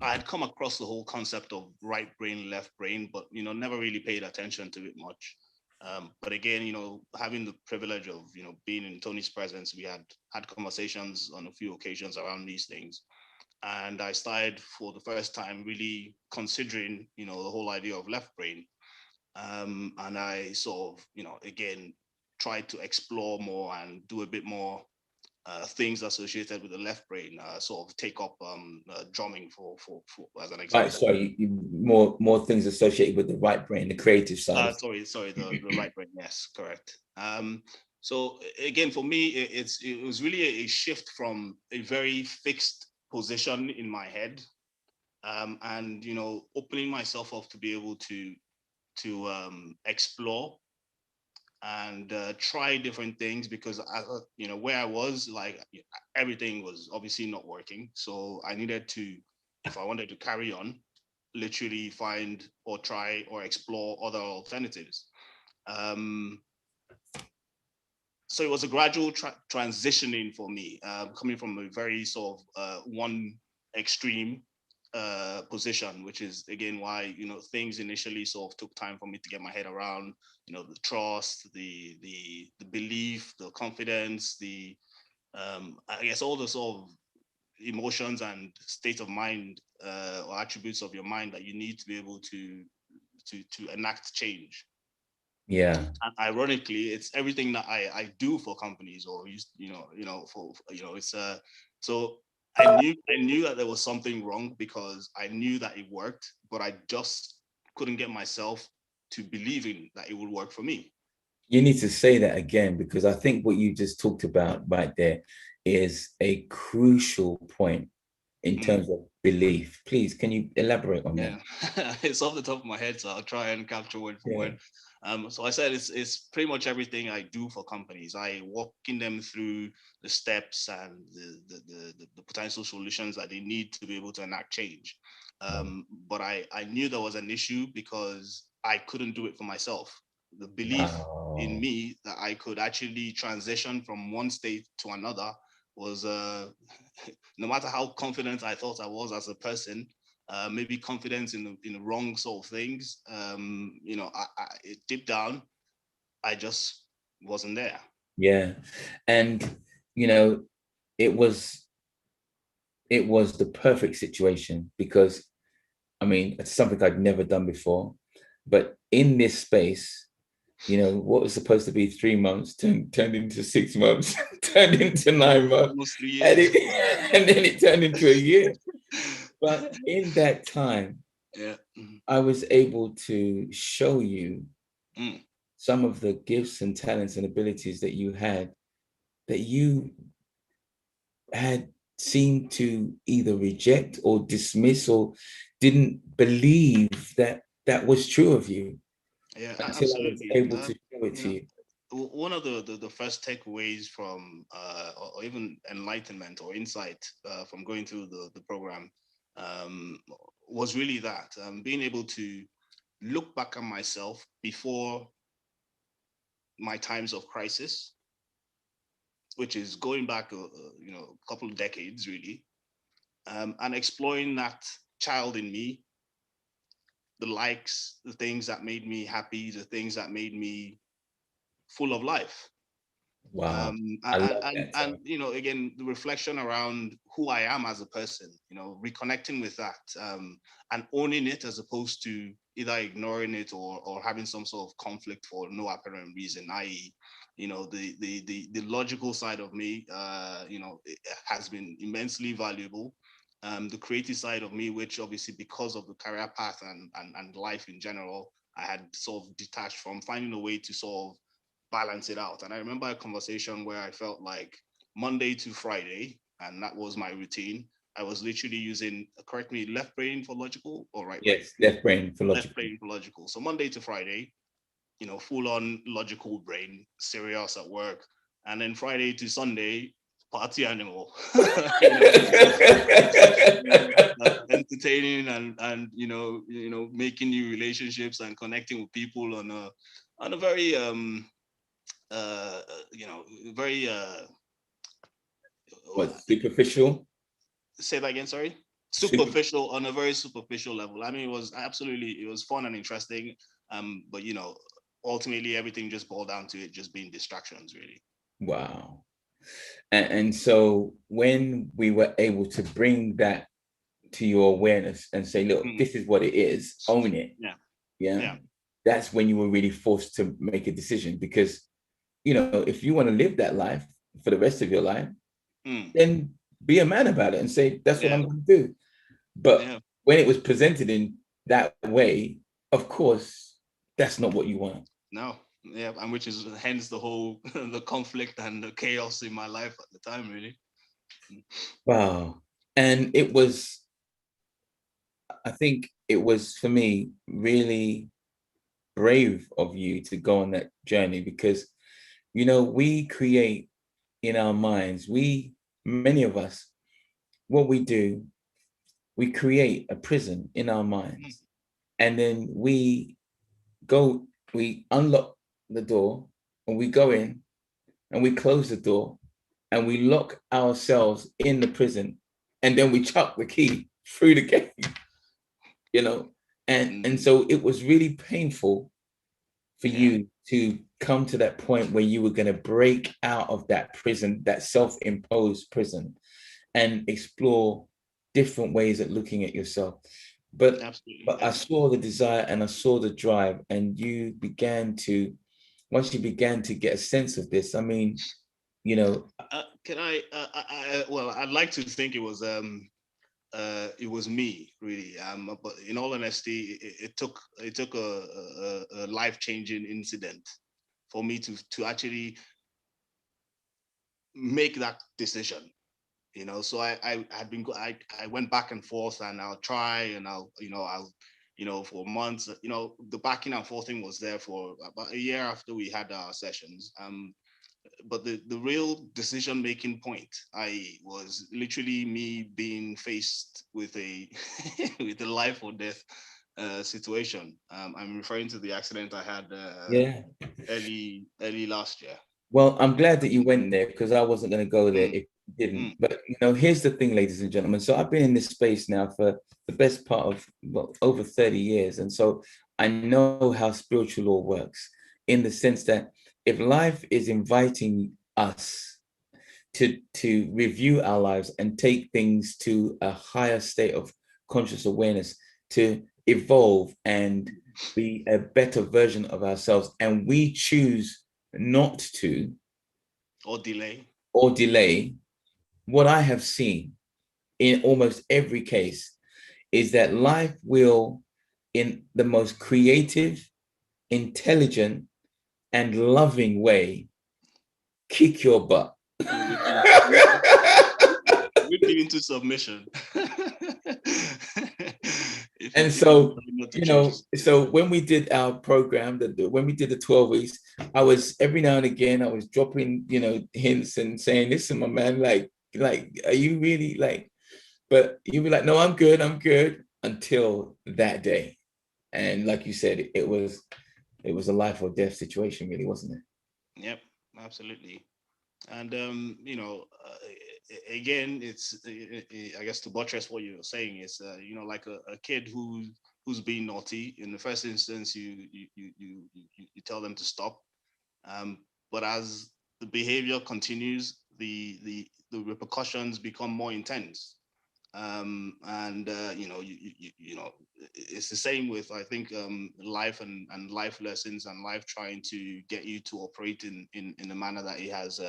I had come across the whole concept of right brain, left brain, but, never really paid attention to it much. But again, having the privilege of, being in Tony's presence, we had conversations on a few occasions around these things. And I started for the first time really considering, the whole idea of left brain. And I sort of, again, tried to explore more and do a bit more things associated with the left brain, sort of take up drumming for as an example. Right, sorry, more things associated with the right brain, the creative side. Sorry, the right brain. Yes, correct. So again, for me, it was really a shift from a very fixed position in my head, and opening myself up to be able to explore and try different things, because where I was, like, everything was obviously not working. So I needed to, if I wanted to carry on, literally find or try or explore other alternatives. So it was a gradual transitioning for me, coming from a very sort of one extreme position, which is again why things initially sort of took time for me to get my head around. The trust, the belief, the confidence, the I guess all the sort of emotions and state of mind or attributes of your mind that you need to be able to enact change. Yeah. And ironically, it's everything that I do for companies, or it's so I knew that there was something wrong, because I knew that it worked, but I just couldn't get myself to believing that it would work for me. You need to say that again, because I think what you just talked about right there is a crucial point in terms of belief. Please, can you elaborate on that? Yeah, it's off the top of my head, so I'll try and capture word for Yeah. word. So I said it's pretty much everything I do for companies. I walking them through the steps and the potential solutions that they need to be able to enact change. But I knew there was an issue because I couldn't do it for myself. The belief in me that I could actually transition from one state to another was no matter how confident I thought I was as a person, maybe confidence in the wrong sort of things. You know, deep down, I just wasn't there. Yeah, and you know, it was the perfect situation because I mean, it's something I'd never done before, but in this space, you know, what was supposed to be 3 months turned into 6 months, turned into 9 months, Almost 3 and, years. and then it turned into a year. But in that time, Yeah. I was able to show you Mm. some of the gifts and talents and abilities that you had seemed to either reject or dismiss or didn't believe that was true of you Yeah, until I was absolutely. able to show it You to know, you. one of the first takeaways from or even enlightenment or insight from going through the program was really that being able to look back at myself before my times of crisis, which is going back you know, a couple of decades really, and exploring that child in me, the likes, the things that made me happy, the things that made me full of life. Wow, um I and, love and that. and you know, again, the reflection around who I am as a person, you know, reconnecting with that, and owning it as opposed to either ignoring it or having some sort of conflict for no apparent reason, i.e., you know, the logical side of me, you know, it has been immensely valuable. The creative side of me, which obviously because of the career path and life in general, I had sort of detached from, finding a way to sort of balance it out. And I remember a conversation where I felt like Monday to Friday, and that was my routine. I was literally using, correct me, left brain for logical or right brain? Yes, left brain for Left logical. brain for logical. So Monday to Friday, you know, full on logical brain, serious at work. And then Friday to Sunday, party animal. You know, entertaining and making new relationships and connecting with people on a very you know, very What, superficial? say that again, sorry. Super. Superficial, on a very superficial level. I mean, it was fun and interesting. But you know, ultimately everything just boiled down to it just being distractions, really. Wow. And so when we were able to bring that to your awareness and say, look, Mm. this is what it is, own it. Yeah. Yeah. Yeah. That's when you were really forced to make a decision because, you know, if you want to live that life for the rest of your life, then be a man about it and say, that's what Yeah. I'm going to do. But Yeah. when it was presented in that way, of course, that's not what you want. No. Yeah. And which is hence the whole the conflict and the chaos in my life at the time, really. Wow. And it was, I think it was for me really brave of you to go on that journey because, you know, we create in our minds, many of us, what we do, we create a prison in our minds. And then we unlock the door and we go in and we close the door and we lock ourselves in the prison and then we chuck the key through the gate, you know? And so it was really painful for you to come to that point where you were going to break out of that prison, that self-imposed prison, and explore different ways at looking at yourself. But I saw the desire and I saw the drive, and once you began to get a sense of this, I mean, you know. Can well, I'd like to think it was me really, but in all honesty, it took a life-changing incident for me to actually make that decision. you know. So I had been I went back and forth, and I'll try, and I'll for months, the backing and forthing was there for about a year after we had our sessions. But the real decision making point, I was literally me being faced with a with a life or death situation. I'm referring to the accident I had Yeah. early last year. Well, I'm glad that you went there, because I wasn't going to go there Mm, if you didn't. mm, But here's the thing, ladies and gentlemen. So I've been in this space now for the best part of, well, over 30 years. And so I know how spiritual law works, in the sense that if life is inviting us to review our lives and take things to a higher state of conscious awareness, to evolve and be a better version of ourselves, and we choose not to, or delay. what I have seen in almost every case is that life will, in the most creative, intelligent, and loving way, kick your butt. Whip you into submission. And if you so, decide not to change. so when we did our program, when we did the 12 weeks, I was, every now and again, I was dropping, hints and saying, listen, my man, like, are you really like, but you'd be like, no, I'm good, until that day. And like you said, it was a life or death situation, really, wasn't it? Yep, absolutely. And again, it's I guess to buttress what you're saying is like a kid who's being naughty. In the first instance, you tell them to stop, but as the behavior continues, the repercussions become more intense. And it's the same with, I think, life and life lessons, and life trying to get you to operate in the manner that it has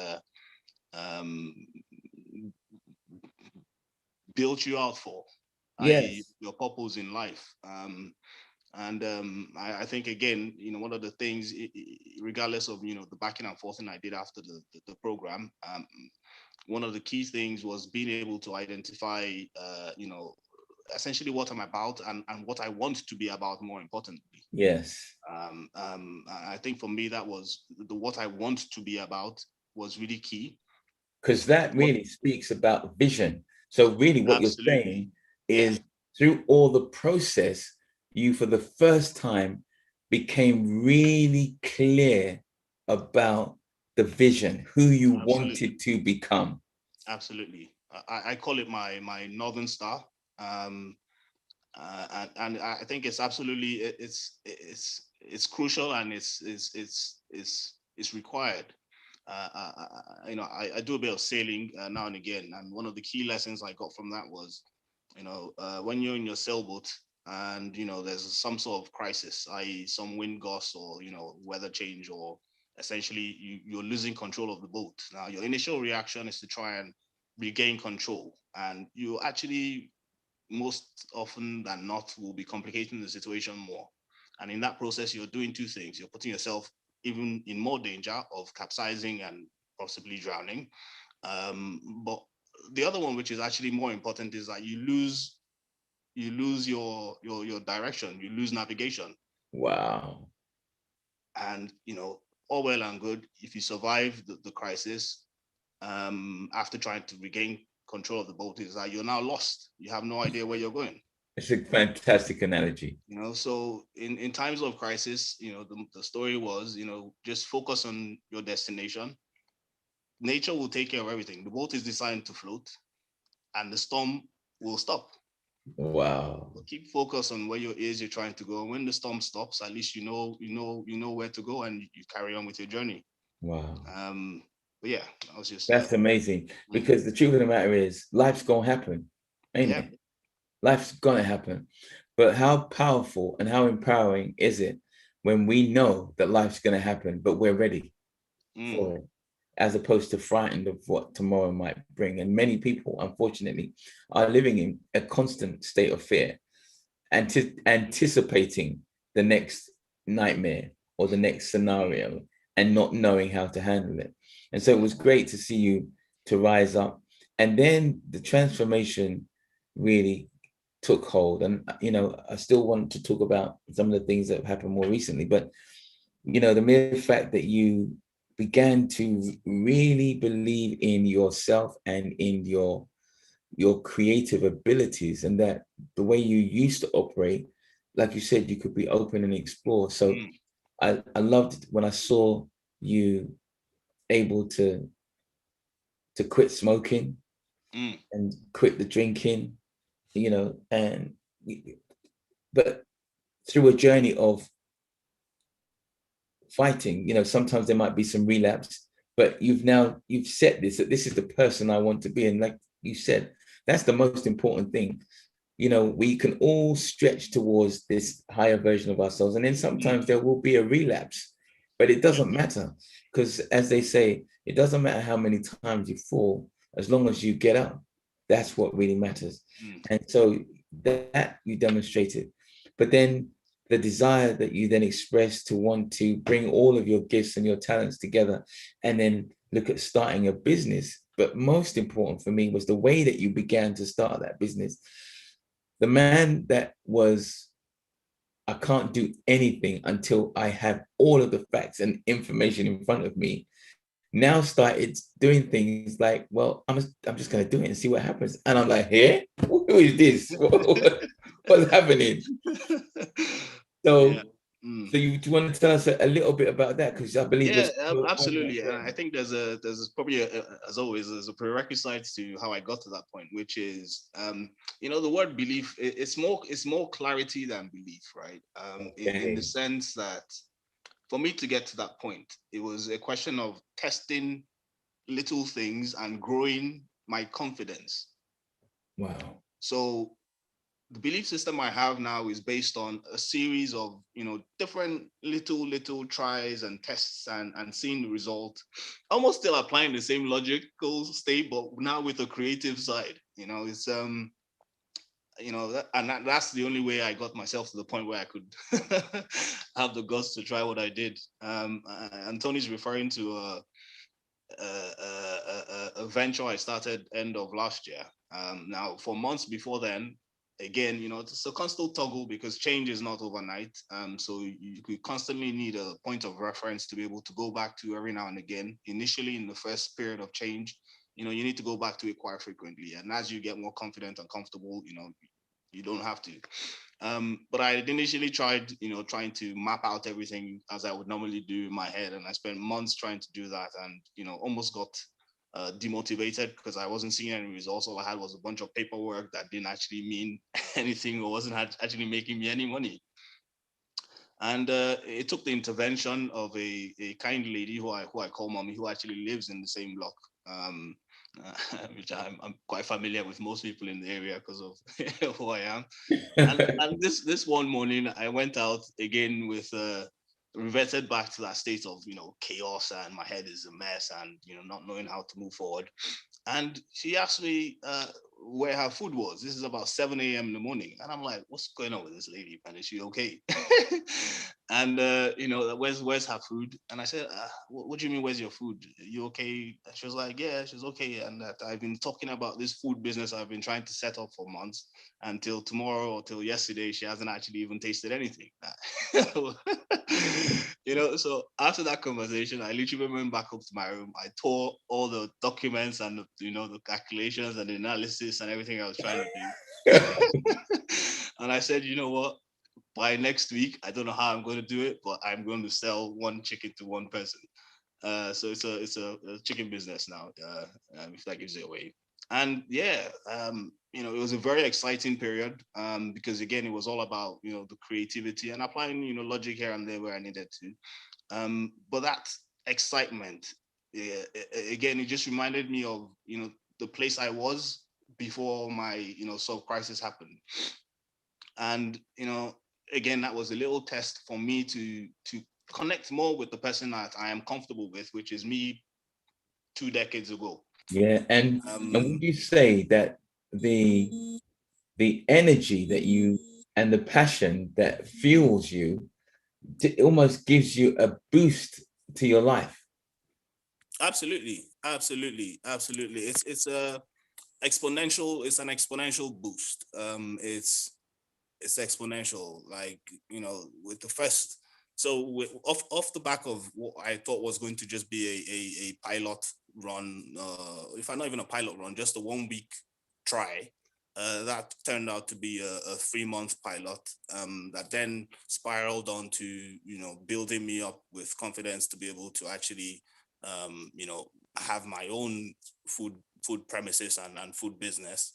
um, built you out for, i.e. Yes. your purpose in life. I think, again, one of the things, regardless of the backing and forthing I did after the program, one of the key things was being able to identify, essentially what I'm about, and what I want to be about, more importantly. Yes. I think for me, that was what I want to be about was really key. Because that What really speaks about vision. So really what you're Absolutely, saying yeah, is, through all the process, you for the first time became really clear about the vision, who you absolutely, wanted to become. absolutely. I call it my Northern Star. Um, and I think it's absolutely it's crucial, and it's required. I do a bit of sailing now and again, and one of the key lessons I got from that was, when you're in your sailboat and there's some sort of crisis, i.e., some wind gusts, or weather change, or essentially you're losing control of the boat. Now, your initial reaction is to try and regain control, and you actually, most often than not, will be complicating the situation more. And in that process, you're doing two things. You're putting yourself even in more danger of capsizing and possibly drowning. But the other one, which is actually more important, is that you lose your direction, you lose navigation. Wow. And all well and good if you survive the crisis, after trying to regain control of the boat, is that you're now lost. You have no idea where you're going. It's a fantastic analogy. So in times of crisis, the story was, just focus on your destination. Nature will take care of everything. The boat is designed to float, and the storm will stop. Wow. But keep focus on where you're trying to go. And when the storm stops, at least you know where to go, and you carry on with your journey. Wow. But yeah, I was just That's amazing. Because the truth of the matter is, life's gonna happen, ain't yeah, it? Life's gonna happen. But how powerful and how empowering is it when we know that life's gonna happen, but we're ready for it, as opposed to frightened of what tomorrow might bring? And many people, unfortunately, are living in a constant state of fear, anticipating the next nightmare or the next scenario, and not knowing how to handle it. And so it was great to see you to rise up And then the transformation really took hold. And, I still want to talk about some of the things that have happened more recently, but, the mere fact that you began to really believe in yourself and in your creative abilities, and that the way you used to operate, like you said, you could be open and explore. So I loved when I saw you able to quit smoking and quit the drinking, and but through a journey of fighting, sometimes there might be some relapse, but you've set that this is the person I want to be. And like you said, that's the most important thing. We can all stretch towards this higher version of ourselves. And then sometimes there will be a relapse, but it doesn't matter, because as they say, it doesn't matter how many times you fall, as long as you get up. That's what really matters. And so that you demonstrated. But then the desire that you then expressed to want to bring all of your gifts and your talents together and then look at starting a business. But most important for me was the way that you began to start that business. The man that was, I can't do anything until I have all of the facts and information in front of me, now started doing things like, well, I'm just going to do it and see what happens. And I'm like, hey, who is this? What's happening? So, Yeah. so do you want to tell us a little bit about that? Because I believe Absolutely. And I think there's probably as always, there's a prerequisite to how I got to that point, which is the word belief. It's more clarity than belief, right? In the sense that for me to get to that point, it was a question of testing little things and growing my confidence. Wow. So the belief system I have now is based on a series of, different little tries and tests and seeing the result, almost still applying the same logical state, but now with a creative side. It's that's the only way I got myself to the point where I could have the guts to try what I did. And Tony's referring to a venture I started end of last year. Now, for months before then, again, it's a constant toggle because change is not overnight. So you constantly need a point of reference to be able to go back to every now and again. Initially, in the first period of change, you need to go back to it quite frequently. And as you get more confident and comfortable, you don't have to. But I initially tried, trying to map out everything as I would normally do in my head. And I spent months trying to do that and, almost got demotivated because I wasn't seeing any results. All I had was a bunch of paperwork that didn't actually mean anything or wasn't actually making me any money. And it took the intervention of a kind lady who I call mommy, who actually lives in the same block. Which I'm quite familiar with most people in the area because of who I am. And this one morning, I went out again with reverted back to that state of chaos, and my head is a mess, and not knowing how to move forward. And she asked me where her food was. This is about 7 a.m. in the morning, and I'm like, "What's going on with this lady? Man, is she okay?" And where's her food? And I said, what do you mean, where's your food? You okay? And she was like, yeah, she's okay. And that I've been talking about this food business I've been trying to set up for months, until tomorrow or till yesterday, she hasn't actually even tasted anything. So after that conversation, I literally went back up to my room. I tore all the documents and the calculations and the analysis and everything I was trying to do. And I said, you know what? By next week, I don't know how I'm going to do it, but I'm going to sell one chicken to one person. So it's a chicken business now, if that gives it away. And yeah, it was a very exciting period because again, it was all about the creativity and applying logic here and there where I needed to. But that excitement, again, it just reminded me of the place I was before my self crisis happened, and again, that was a little test for me to connect more with the person that I am comfortable with, which is me 2 decades ago. Yeah, and would you say that the energy that you and the passion that fuels you almost gives you a boost to your life? Absolutely. It's exponential. It's an exponential boost. It's exponential. Like, you know, with the first, so off the back of what I thought was going to just be a pilot run, if not even a pilot run, just a 1 week try. That turned out to be a 3-month pilot, that then spiraled on to, you know, building me up with confidence to be able to actually, you know, have my own food premises and food business,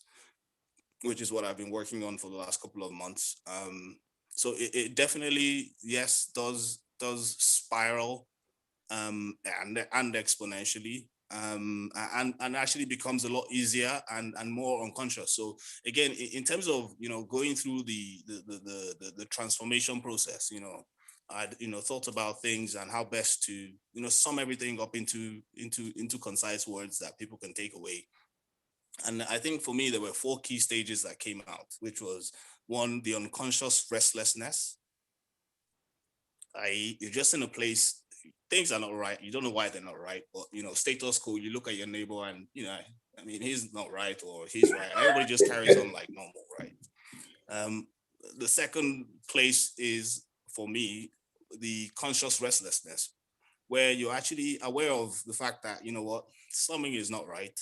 which is what I've been working on for the last couple of months. So it definitely, yes, does spiral, and exponentially, and actually becomes a lot easier and more unconscious. So again, in terms of, you know, going through the transformation process, you know, I, you know, thought about things and how best to, you know, sum everything up into concise words that people can take away. And I think for me, there were 4 key stages that came out, which was 1, the unconscious restlessness. You're just in a place, things are not right. You don't know why they're not right, but, you know, status quo, you look at your neighbor and, you know, I mean, he's not right or he's right. Everybody just carries on like normal, right? The second place is, for me, the conscious restlessness, where you're actually aware of the fact that, you know what, something is not right.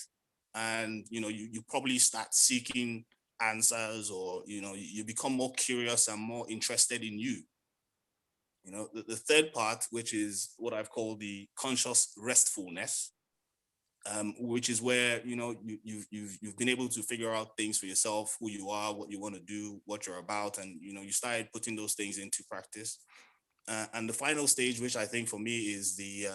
And, you know, you probably start seeking answers, or, you know, you become more curious and more interested in you. You know, the third part, which is what I've called the conscious restfulness, which is where, you know, you've been able to figure out things for yourself, who you are, what you want to do, what you're about, and, you know, you started putting those things into practice. And the final stage, which I think for me is the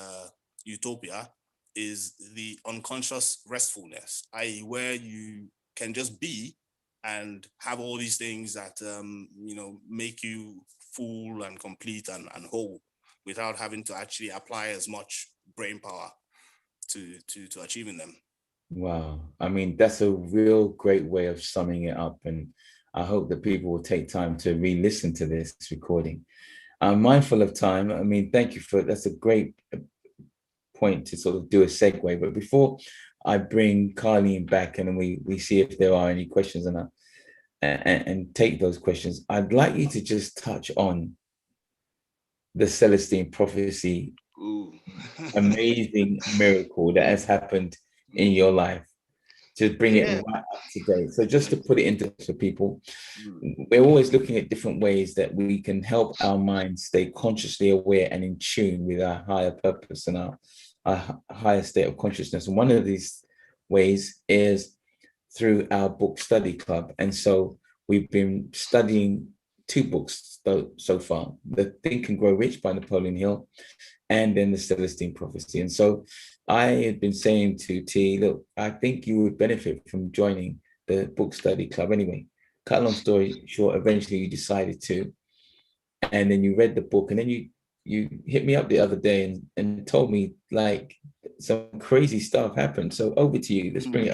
utopia, is the unconscious restfulness, i.e., where you can just be and have all these things that, you know, make you full and complete and whole, without having to actually apply as much brain power to achieving them. Wow. I mean, that's a real great way of summing it up. And I hope that people will take time to re-listen to this recording. I'm mindful of time. I mean, thank you that's a great point to sort of do a segue. But before I bring Karlene back and then we see if there are any questions and take those questions, I'd like you to just touch on the Celestine Prophecy. Ooh. Amazing miracle that has happened in your life, to bring it right up to date. So just to put it into for people, we're always looking at different ways that we can help our minds stay consciously aware and in tune with our higher purpose and our higher state of consciousness. And one of these ways is through our book study club. And so we've been studying 2 books so far: The Think and Grow Rich by Napoleon Hill, and then the Celestine Prophecy. And so I had been saying to T, look, I think you would benefit from joining the book study club. Anyway, cut a long story short, eventually you decided to, and then you read the book, and then you hit me up the other day and told me like some crazy stuff happened. So over to you. Let's bring it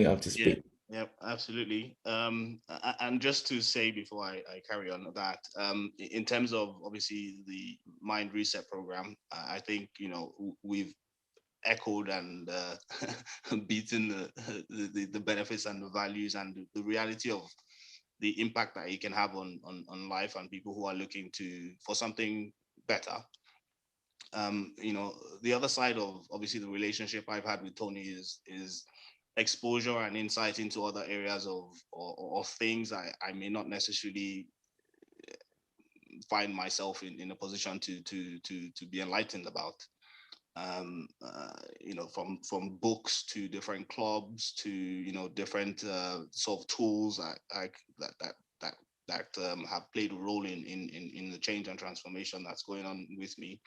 up to speed. Yep, absolutely. And just to say before I carry on that, in terms of obviously the mind reset program, I think, you know, we've echoed and beaten the benefits and the values and the reality of the impact that it can have on life and people who are looking for something better. You know, the other side of obviously the relationship I've had with Tony is exposure and insight into other areas of things I may not necessarily find myself in a position to be enlightened about. You know, from books to different clubs to, you know, different sort of tools that have played a role in the change and transformation that's going on with me.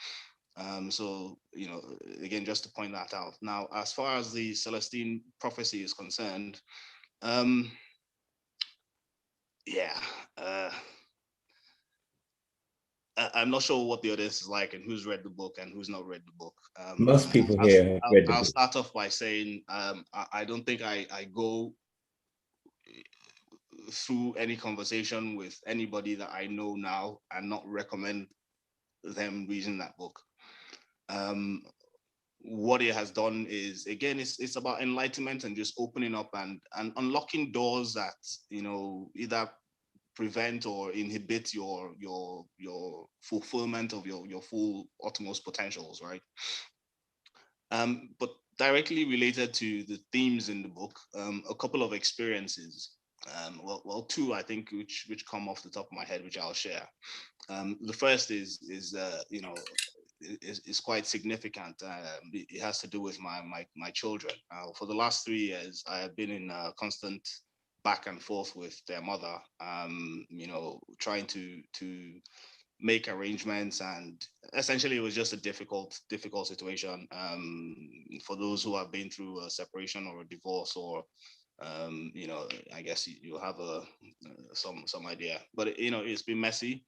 So, you know, again, just to point that out. Now, as far as the Celestine Prophecy is concerned, I'm not sure what the audience is like and who's read the book and who's not read the book. Most people here have read the book. I'll start off by saying I don't think I go through any conversation with anybody that I know now and not recommend them reading that book. what it has done is, again, it's about enlightenment and just opening up and unlocking doors that, you know, either prevent or inhibit your fulfillment of your full utmost potentials, right? But directly related to the themes in the book, a couple of experiences, well, two, I think, which come off the top of my head, which I'll share. The first is you know, is quite significant. It has to do with my children. For the last 3 years, I have been in constant back and forth with their mother, you know, trying to make arrangements, and essentially it was just a difficult situation. For those who have been through a separation or a divorce, or you know, I guess you have some idea, but you know, it's been messy.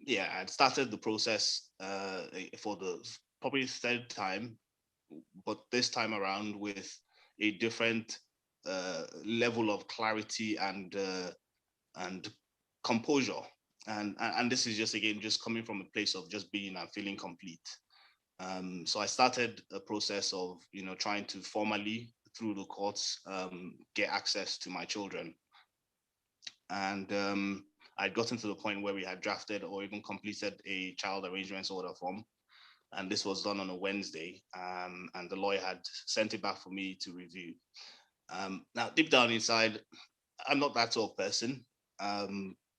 Yeah, I started the process for the probably third time, but this time around with a different level of clarity and composure. And this is just, again, just coming from a place of just being and feeling complete. So I started a process of, you know, trying to formally, through the courts, get access to my children. And I'd gotten to the point where we had drafted or even completed a child arrangements order form. And this was done on a Wednesday. And the lawyer had sent it back for me to review. Now, deep down inside, I'm not that sort of person.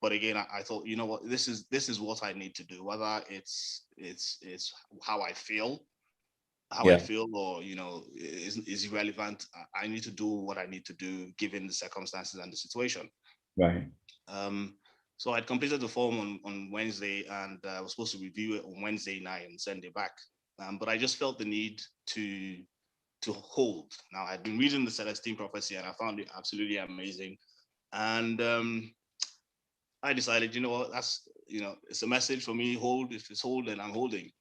But again, I thought, you know what, this is what I need to do, whether it's how I feel, or, you know, is irrelevant. I need to do what I need to do given the circumstances and the situation. Right. So I'd completed the form on Wednesday, and I was supposed to review it on Wednesday night and send it back. But I just felt the need to hold. Now, I'd been reading the Celestine Prophecy, and I found it absolutely amazing. And I decided, you know what, that's, you know, it's a message for me. Hold. If it's hold, then I'm holding.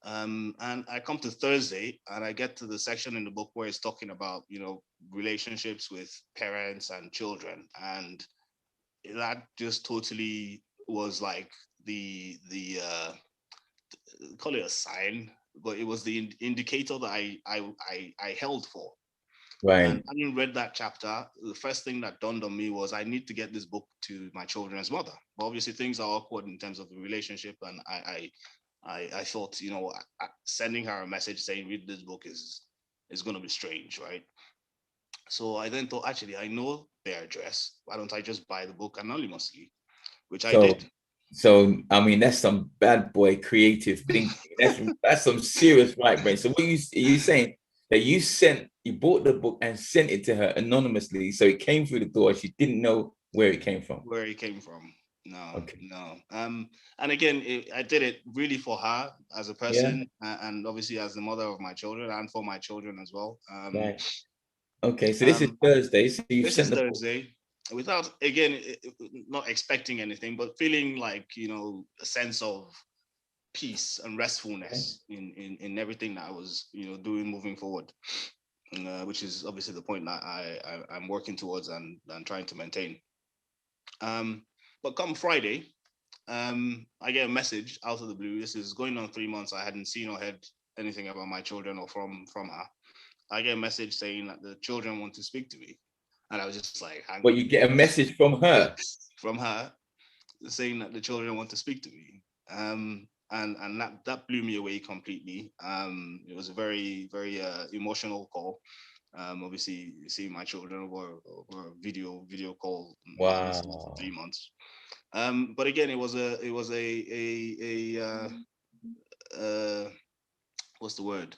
And I come to Thursday, and I get to the section in the book where it's talking about, you know, relationships with parents and children, and that just totally was like the call it a sign, but it was the indicator that I held for. Right. And having read that chapter, the first thing that dawned on me was I need to get this book to my children's mother. But obviously things are awkward in terms of the relationship, and I thought, you know, sending her a message saying read this book is going to be strange, right? So I then thought, actually, I know their address. Why don't I just buy the book anonymously? Which I did. So I mean, that's some bad boy creative thinking. That's some serious right brain. So what are you saying that you bought the book and sent it to her anonymously, so it came through the door. She didn't know where it came from. No. Okay. No. And again, I did it really for her as a person, and obviously as the mother of my children, and for my children as well. Right. Okay, so this is Thursday. So you sent the Thursday book, without, again, not expecting anything, but feeling like, you know, a sense of peace and restfulness in everything that I was, you know, doing moving forward, which is obviously the point that I'm working towards and trying to maintain. But come Friday, I get a message out of the blue. This is going on 3 months. I hadn't seen or heard anything about my children or from her. I get a message saying that the children want to speak to me. And I was just like, Well, you get a message from her? From her, saying that the children want to speak to me. And that blew me away completely. It was a very, very emotional call. Obviously, seeing my children over a video call. Wow. 3 months. But again, it was a what's the word?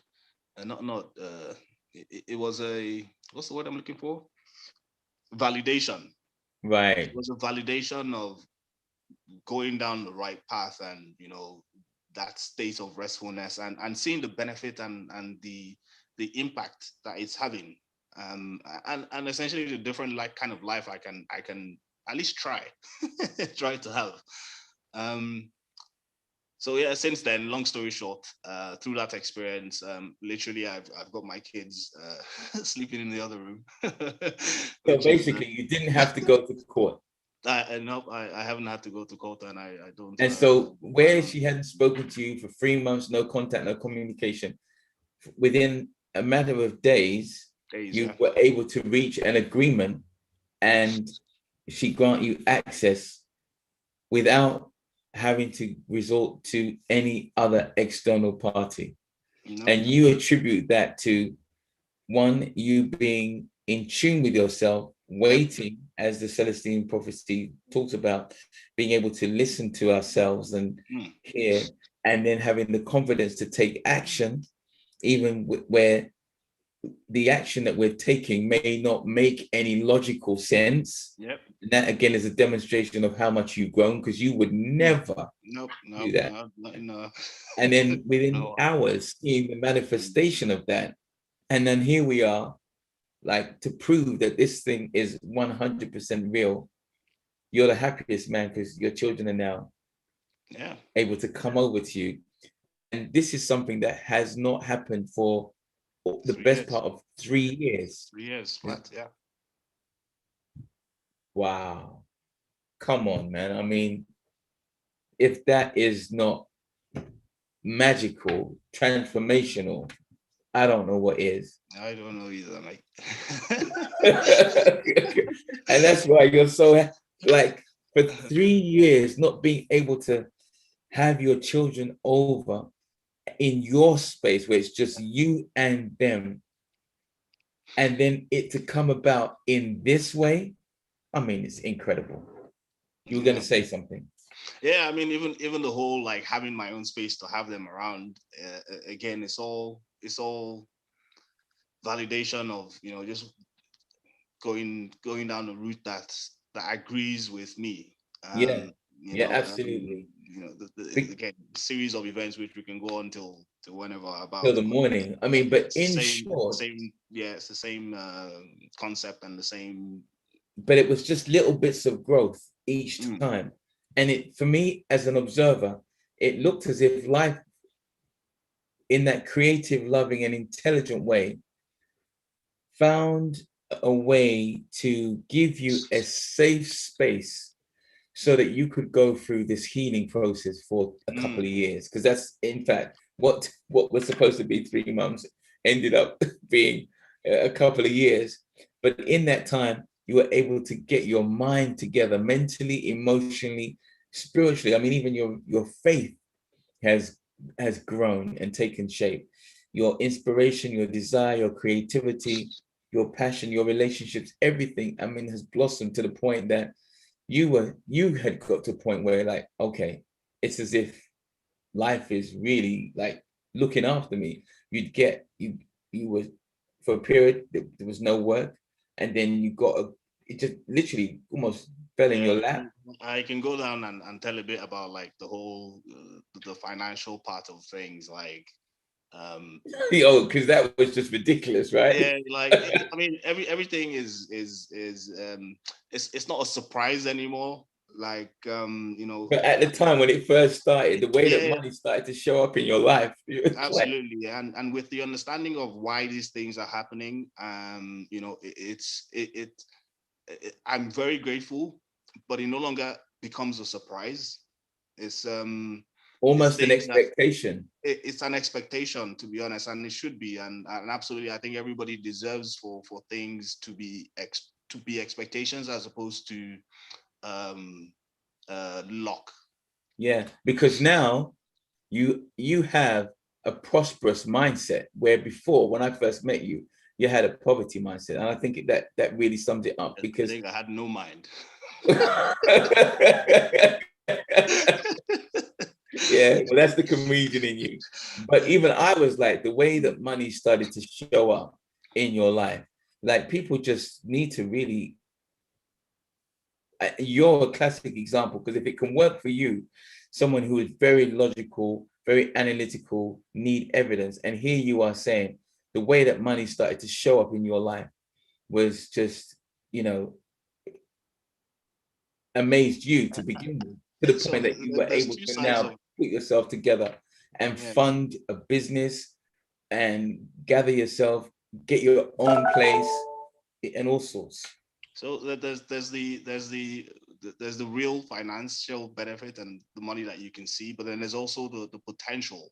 It was a, what's the word I'm looking for? Validation. Right. It was a validation of going down the right path, and, you know, that state of restfulness, and seeing the benefit and the impact that it's having, and essentially the different kind of life I can at least try to have. So yeah, since then, long story short, through that experience, literally I've got my kids sleeping in the other room. So basically, you didn't have to go to court. I haven't had to go to court, and I don't. And so where she hadn't spoken to you for 3 months, no contact, no communication, within a matter of days, you were able to reach an agreement and she grant you access without having to resort to any other external party. No. And you attribute that to, one, you being in tune with yourself, waiting, as the Celestine Prophecy talks about, being able to listen to ourselves and hear, and then having the confidence to take action, even where the action that we're taking may not make any logical sense. Yep. And that again is a demonstration of how much you've grown, because you would never do that. No. And then within hours, seeing the manifestation of that. And then here we are, like, to prove that this thing is 100% real. You're the happiest man because your children are now able to come over to you. And this is something that has not happened for the best part of 3 years. 3 years flat, yeah. Wow. Come on, man. I mean, if that is not magical, transformational, I don't know what is. I don't know either, mate. And that's why you're so, like, for 3 years, not being able to have your children over in your space where it's just you and them, and then it to come about in this way, I mean, it's incredible. You were going to say something. Yeah, I mean, even the whole, like, having my own space to have them around, again, it's all validation of, you know, just going down the route that agrees with me. Absolutely. You know, again, series of events which we can go on till whenever about till the morning. I mean, but in short, it's the same concept and the same. But it was just little bits of growth each time, and it, for me as an observer, it looked as if life, in that creative, loving, and intelligent way, found a way to give you a safe space so that you could go through this healing process for a couple of years. Because that's, in fact, what was supposed to be 3 months ended up being a couple of years. But in that time, you were able to get your mind together mentally, emotionally, spiritually. I mean, even your faith has grown and taken shape. Your inspiration, your desire, your creativity, your passion, your relationships, everything, I mean, has blossomed to the point that you had got to a point where, like, okay, it's as if life is really, like, looking after me. You were, for a period, there was no work, and then you got it just literally almost fell in your lap. I can go down and tell a bit about, like, the whole the financial part of things, like, because that was just ridiculous, right? Yeah, like, I mean, everything is it's not a surprise anymore. Like, you know, but at the time when it first started, the way that money started to show up in your life, absolutely, and with the understanding of why these things are happening, you know, I'm very grateful, but it no longer becomes a surprise. It's almost an expectation. It's an expectation, to be honest, and it should be, and absolutely, I think everybody deserves for things to be expectations as opposed to luck. Yeah, because now you have a prosperous mindset, where before, when I first met you, you had a poverty mindset, and I think that really sums it up. Because I think I had no mind. Yeah, well, that's the comedian in you. But even I was like, the way that money started to show up in your life, like, people just need to really, you're a classic example, because if it can work for you, someone who is very logical, very analytical, need evidence, and here you are saying the way that money started to show up in your life was just, you know, amazed you to begin with, to the point that you were able to now put yourself together and fund a business and gather yourself, get your own place, and all sorts. So there's the there's the real financial benefit and the money that you can see, but then there's also the potential.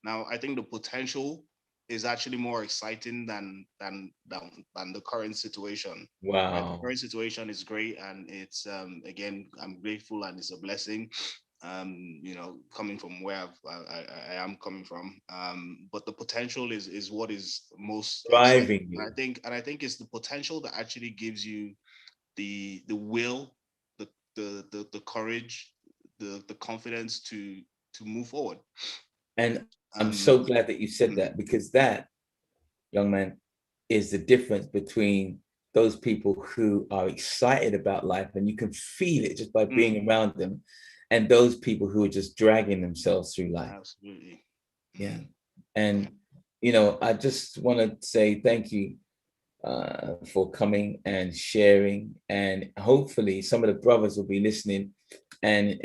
Now, I think the potential is actually more exciting than the current situation. Right? The Wow. current situation is great, and it's again, I'm grateful, and it's a blessing. Coming from where I am coming from. But the potential is what is most exciting. Driving you. And I think it's the potential that actually gives you the will, the courage, the confidence to move forward. And I'm so glad that you said that, because that, young man, is the difference between those people who are excited about life and you can feel it just by being around them, and those people who are just dragging themselves through life. Absolutely. Yeah. And, I just want to say thank you for coming and sharing. And hopefully some of the brothers will be listening and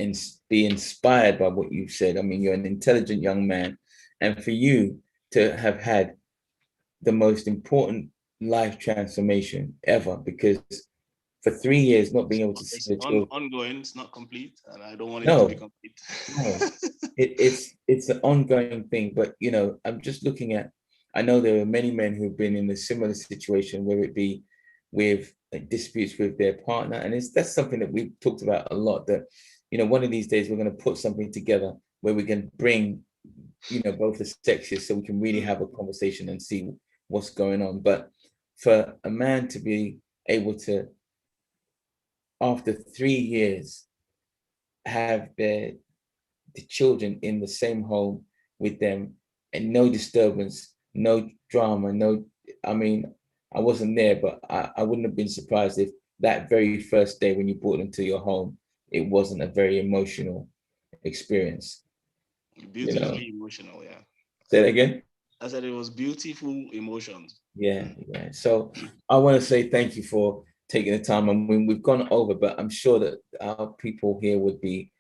be inspired by what you've said. I mean, you're an intelligent young man. And for you to have had the most important life transformation ever, because for 3 years not being able to see the children. Ongoing, it's not complete, and I don't want it No, to be complete. no. It's an ongoing thing. But I'm just looking at, I know there are many men who've been in a similar situation, whether it be with disputes with their partner, and that's something that we've talked about a lot, that one of these days we're going to put something together where we can bring both the sexes, so we can really have a conversation and see what's going on. But for a man to be able to, after 3 years, have the children in the same home with them, and no disturbance, no drama, I mean, I wasn't there, but I wouldn't have been surprised if that very first day when you brought them to your home, it wasn't a very emotional experience. Beautifully emotional, yeah. Say that again? I said it was beautiful emotions. Yeah. So I want to say thank you for taking the time. I mean, we've gone over, but I'm sure that our people here would be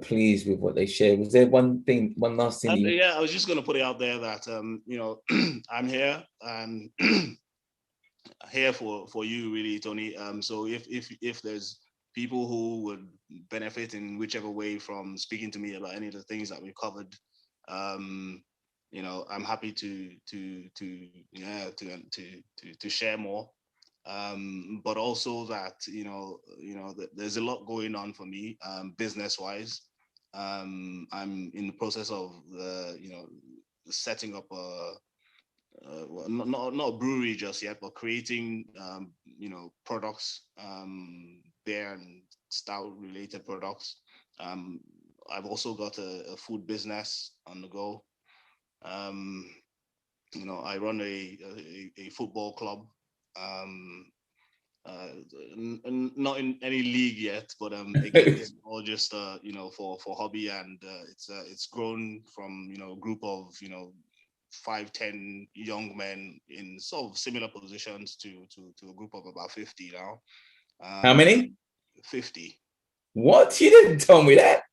pleased with what they shared. Was there one last thing? Yeah, I was just going to put it out there that I'm here and here for you, really, Tony. So if there's people who would benefit in whichever way from speaking to me about any of the things that we covered, I'm happy to share more. But also that there's a lot going on for me, business wise. I'm in the process of setting up not a brewery just yet, but creating products, beer and stout related products. I've also got a food business on the go. I run a football club. Not in any league yet, but again, it's all just for hobby, and it's grown from a group of 5-10 young men in sort of similar positions to a group of about 50 now. How many? 50. What? You didn't tell me that.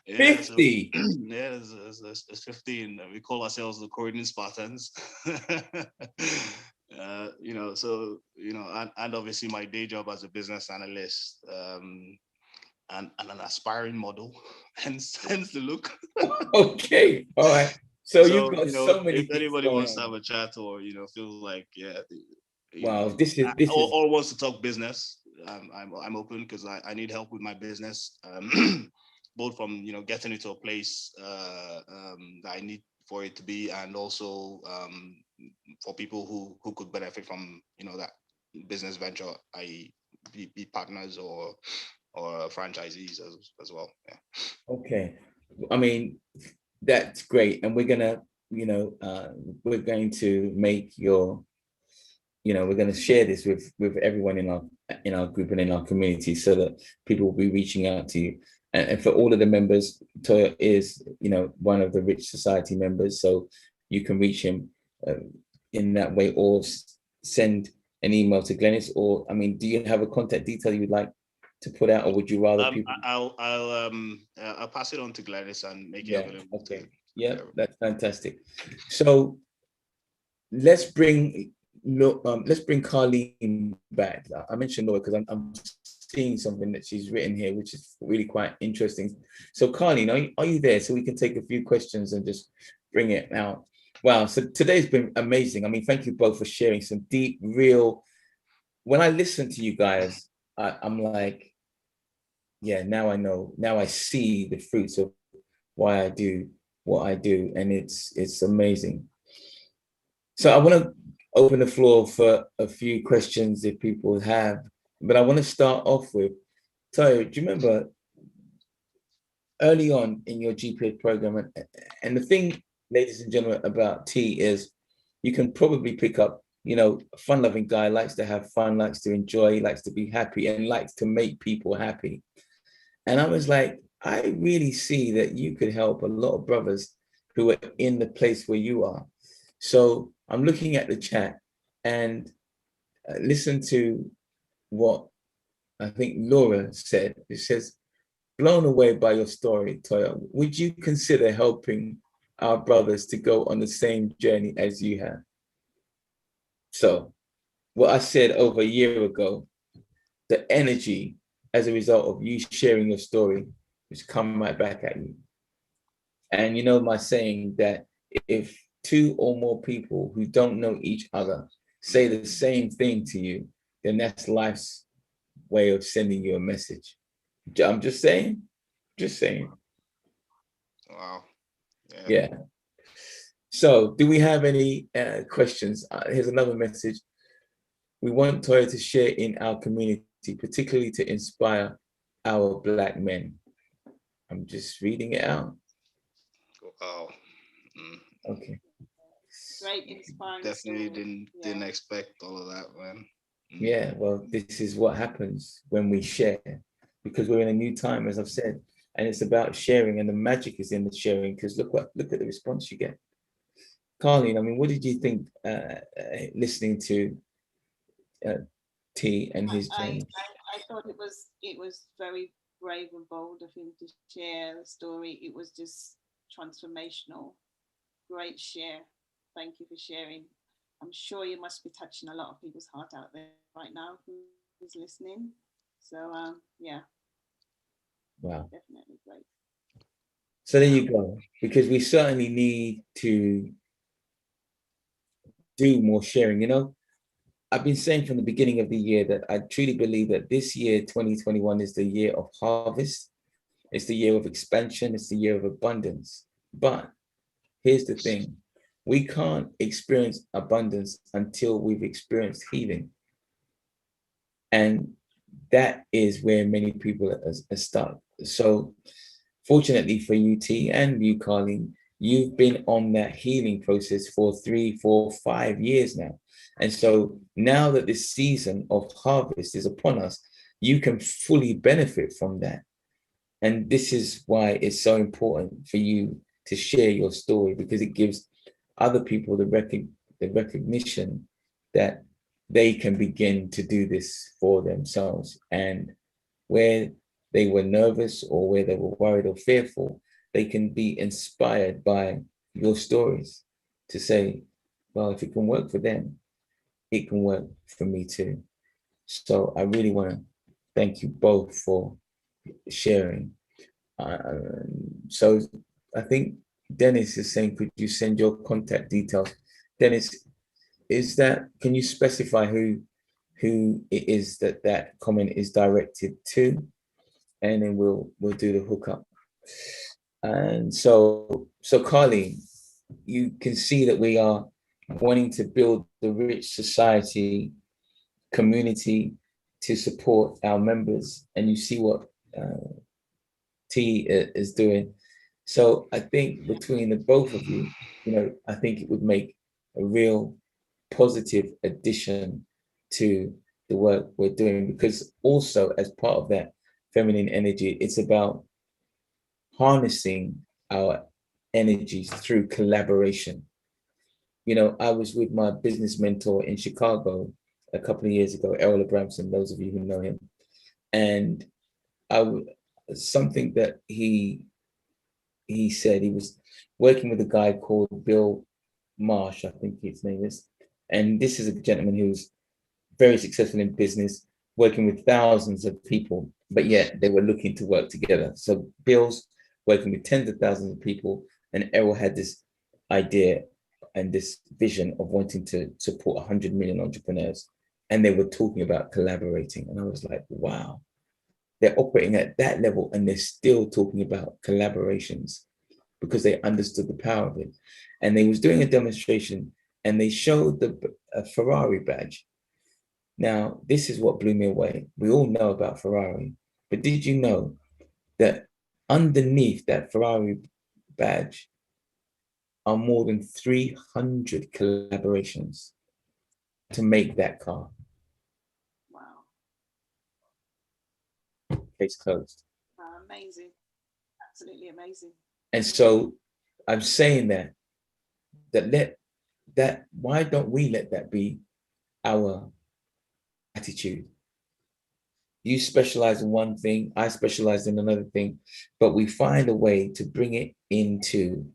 Yeah, 50. So, yeah, there's 15. We call ourselves the Croydon Spartans. And obviously my day job as a business analyst, and an aspiring model, hence the look. Okay, all right. So you've got so many. If anybody wants to have a chat, or feels like wow, this is or wants to talk business, I'm open, because I need help with my business, both from getting it to a place that I need for it to be, and also for people who could benefit from that business venture, i.e. be partners or franchisees as well. Yeah. okay. I mean, that's great, and we're gonna we're going to make your we're going to share this with everyone in our group and in our community, so that people will be reaching out to you. And for all of the members, Touyo is one of the Rich Society members, so you can reach him in that way, or send an email to Glennis. Or I mean, do you have a contact detail you'd like to put out, or would you rather people? I'll pass it on to Glennis and make it available. Okay. Yeah, that's fantastic. So let's bring look, let's bring Karlene back. I mentioned Laura because I'm seeing something that she's written here, which is really quite interesting. So Karlene, are you there? So we can take a few questions and just bring it out. Wow, so today's been amazing. I mean, thank you both for sharing some deep, real. When I listen to you guys, I'm like, yeah, now I know. Now I see the fruits of why I do what I do, and it's amazing. So I want to open the floor for a few questions if people have, but I want to start off with, Touyo, do you remember early on in your GPS program, and the thing, ladies and gentlemen, about T is you can probably pick up, a fun-loving guy, likes to have fun, likes to enjoy, likes to be happy, and likes to make people happy. And I was like, I really see that you could help a lot of brothers who are in the place where you are. So I'm looking at the chat and listen to what I think Laura said. It says, blown away by your story, Touyo. Would you consider helping our brothers to go on the same journey as you have? So what I said over a year ago, the energy as a result of you sharing your story has come right back at you. And you know my saying that if two or more people who don't know each other say the same thing to you, then that's life's way of sending you a message. I'm just saying. Wow. Yeah. So do we have any questions? Here's another message. We want Touyo to share in our community, particularly to inspire our Black men. I'm just reading it out. Wow. Okay. Great, inspiring. Definitely story. didn't expect all of that, man. Yeah, well, this is what happens when we share, because we're in a new time, as I've said, and it's about sharing, and the magic is in the sharing. Because look at the response you get. Karlene, I mean, what did you think listening to T and his journey? I thought it was very brave and bold of him to share the story. It was just transformational. Great share. Thank you for sharing. I'm sure you must be touching a lot of people's heart out there right now who's listening. So yeah. Wow. Definitely great. So there you go, because we certainly need to do more sharing. I've been saying from the beginning of the year that I truly believe that this year, 2021, is the year of harvest. It's the year of expansion. It's the year of abundance. But here's the thing. We can't experience abundance until we've experienced healing. And that is where many people are stuck. So fortunately for you, T, and you, Karlene, you've been on that healing process for 3, 4, 5 years now. And so now that this season of harvest is upon us, you can fully benefit from that. And this is why it's so important for you to share your story, because it gives other people the recognition that they can begin to do this for themselves. And where they were nervous or where they were worried or fearful, they can be inspired by your stories to say, well, if it can work for them, it can work for me too. So I really want to thank you both for sharing. So I think Dennis is saying, could you send your contact details? Dennis, can you specify who it is that comment is directed to? And then we'll do the hookup. And so Karlene, you can see that we are wanting to build the rich society community to support our members, and you see what T is doing. So I think between the both of you, I think it would make a real positive addition to the work we're doing, because also as part of that feminine energy, it's about harnessing our energies through collaboration. I was with my business mentor in Chicago a couple of years ago, Errol Abramson, those of you who know him. And something that he said, he was working with a guy called Bill Marsh, I think his name is. And this is a gentleman who's very successful in business, working with thousands of people, but yet they were looking to work together. So Bill's working with tens of thousands of people, and Errol had this idea and this vision of wanting to support 100 million entrepreneurs. And they were talking about collaborating. And I was like, wow, they're operating at that level and they're still talking about collaborations because they understood the power of it. And they was doing a demonstration and they showed a Ferrari badge. Now, this is what blew me away. We all know about Ferrari, but did you know that underneath that Ferrari badge are more than 300 collaborations to make that car? Wow. Case closed. Amazing. Absolutely amazing. And so I'm saying that why don't we let that be our attitude? You specialize in one thing, I specialize in another thing, but we find a way to bring it into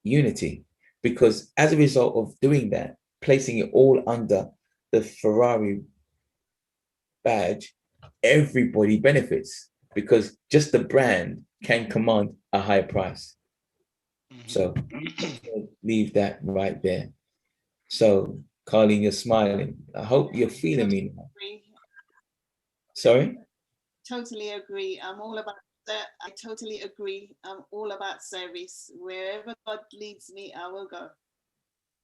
unity, because as a result of doing that, placing it all under the Ferrari badge, everybody benefits because just the brand can command a higher price. So leave that right there. So Karlene, you're smiling. I hope you're feeling me now. Sorry? Totally agree. I'm all about that. I totally agree. I'm all about service. Wherever God leads me, I will go.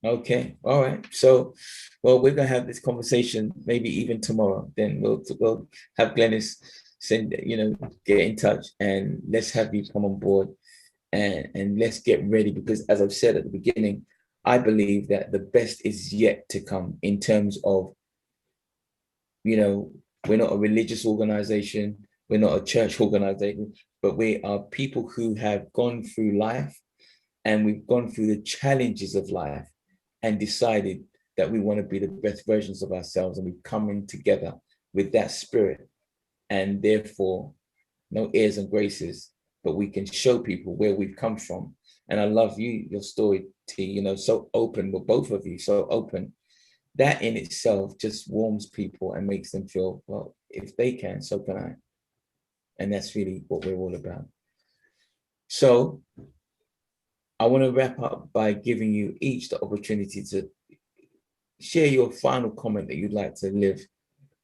Okay, all right. So, well, we're gonna have this conversation maybe even tomorrow. Then we'll have Glennis send, get in touch and let's have you come on board and let's get ready, because as I've said at the beginning, I believe that the best is yet to come in terms of, we're not a religious organization, we're not a church organization, but we are people who have gone through life and we've gone through the challenges of life and decided that we want to be the best versions of ourselves, and we've come in together with that spirit, and therefore no airs and graces, but we can show people where we've come from. And I love your story, T, so open, with both of you, so open. That in itself just warms people and makes them feel, well, if they can, so can I. And that's really what we're all about. So I want to wrap up by giving you each the opportunity to share your final comment that you'd like to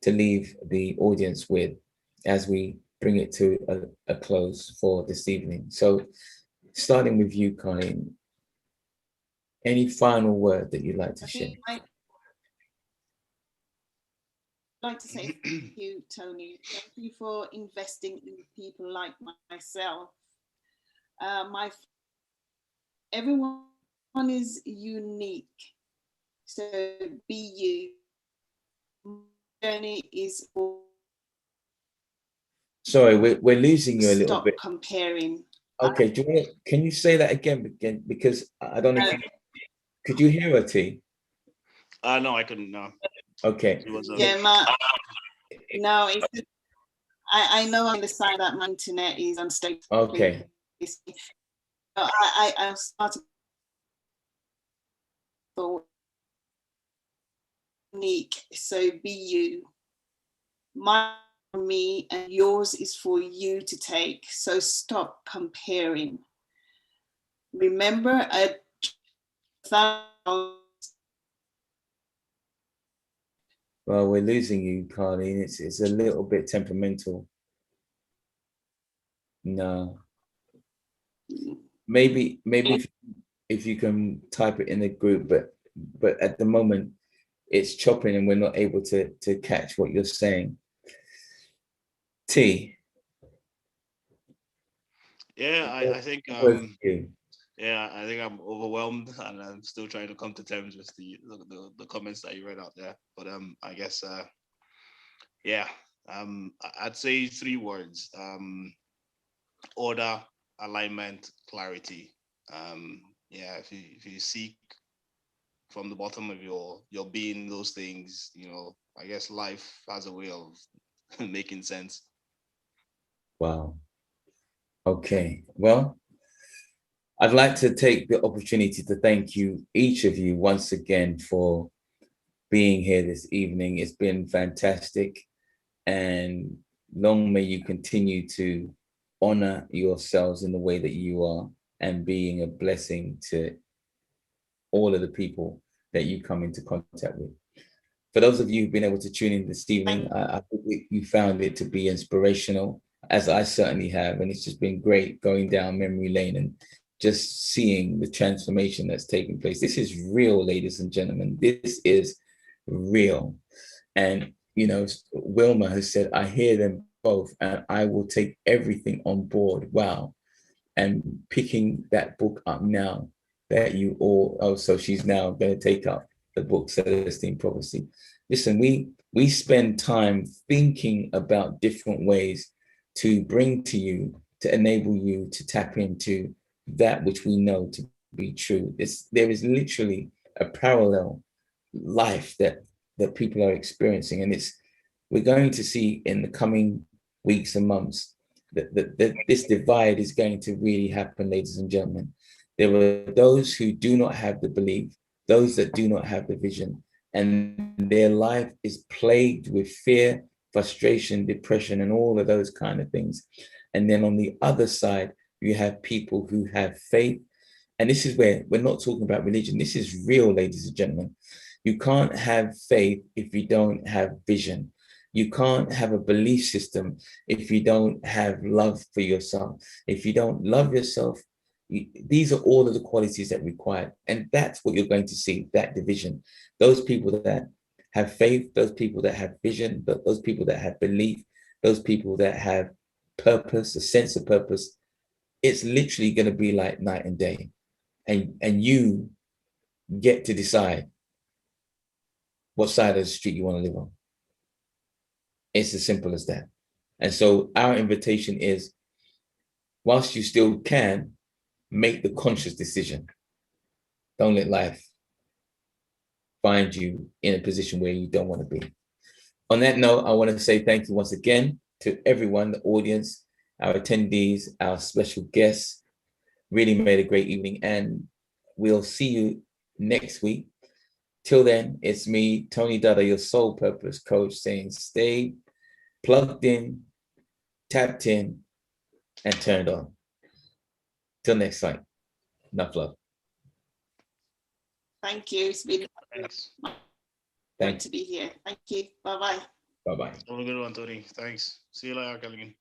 leave the audience with as we bring it to a close for this evening. So starting with you, Karlene, any final word that you'd like to share? I'd like to say thank you, Tony. Thank you for investing in people like myself. Everyone is unique, so be you. My journey is. Sorry, we're losing you a little bit. Stop comparing. Okay, can you say that again? Because I don't know if could you hear her, T? No, I couldn't. No. Okay. Yeah, no, it's I know on the side that my internet is unstable. Okay. I started for unique, so be you. My me and yours is for you to take. So stop comparing. Remember Well, we're losing you, Karlene. It's a little bit temperamental. No. Maybe if you can type it in the group, but at the moment it's chopping and we're not able to catch what you're saying. T. Yeah, I think yeah, I think I'm overwhelmed and I'm still trying to come to terms with the comments that you read out there. But I guess yeah, I'd say 3 words: order, alignment, clarity. Yeah, if you seek from the bottom of your being those things, I guess life has a way of making sense. Wow. Okay. Well, I'd like to take the opportunity to thank you, each of you, once again for being here this evening. It's been fantastic, and long may you continue to honor yourselves in the way that you are and being a blessing to all of the people that you come into contact with. For those of you who've been able to tune in this evening, I hope you found it to be inspirational, as I certainly have. And it's just been great going down memory lane and just seeing the transformation that's taking place. This is real, ladies and gentlemen. This is real. And, you know, Wilma has said, I hear them both and I will take everything on board. Wow. And picking that book up now that you all, oh, so she's now going to take up the book, Celestine Prophecy. Listen, we spend time thinking about different ways to bring to you, to enable you to tap into that which we know to be true. There is literally a parallel life that people are experiencing, and we're going to see in the coming weeks and months that this divide is going to really happen, ladies and gentlemen. There are those who do not have the belief, those that do not have the vision, and their life is plagued with fear, frustration, depression, and all of those kind of things. And then on the other side, you have people who have faith. And this is where we're not talking about religion. This is real, ladies and gentlemen. You can't have faith if you don't have vision. You can't have a belief system if you don't have love for yourself. If you don't love yourself, these are all of the qualities that are required. And that's what you're going to see, that division. Those people that have faith, those people that have vision, those people that have belief, those people that have purpose, a sense of purpose, it's literally going to be like night and day. And you get to decide what side of the street you want to live on. It's as simple as that. And so our invitation is, whilst you still can, make the conscious decision. Don't let life find you in a position where you don't want to be. On that note, I want to say thank you once again to everyone, the audience, our attendees, our special guests. Really made a great evening, and we'll see you next week. Till then, it's me, Tony Dada, your soul purpose coach, saying stay plugged in, tapped in, and turned on. Till next time, enough love. Thank you. It's been Thanks. good to be here. Thank you. Bye-bye. Bye-bye. Have a good one, Tony. Thanks. See you later, Karlene.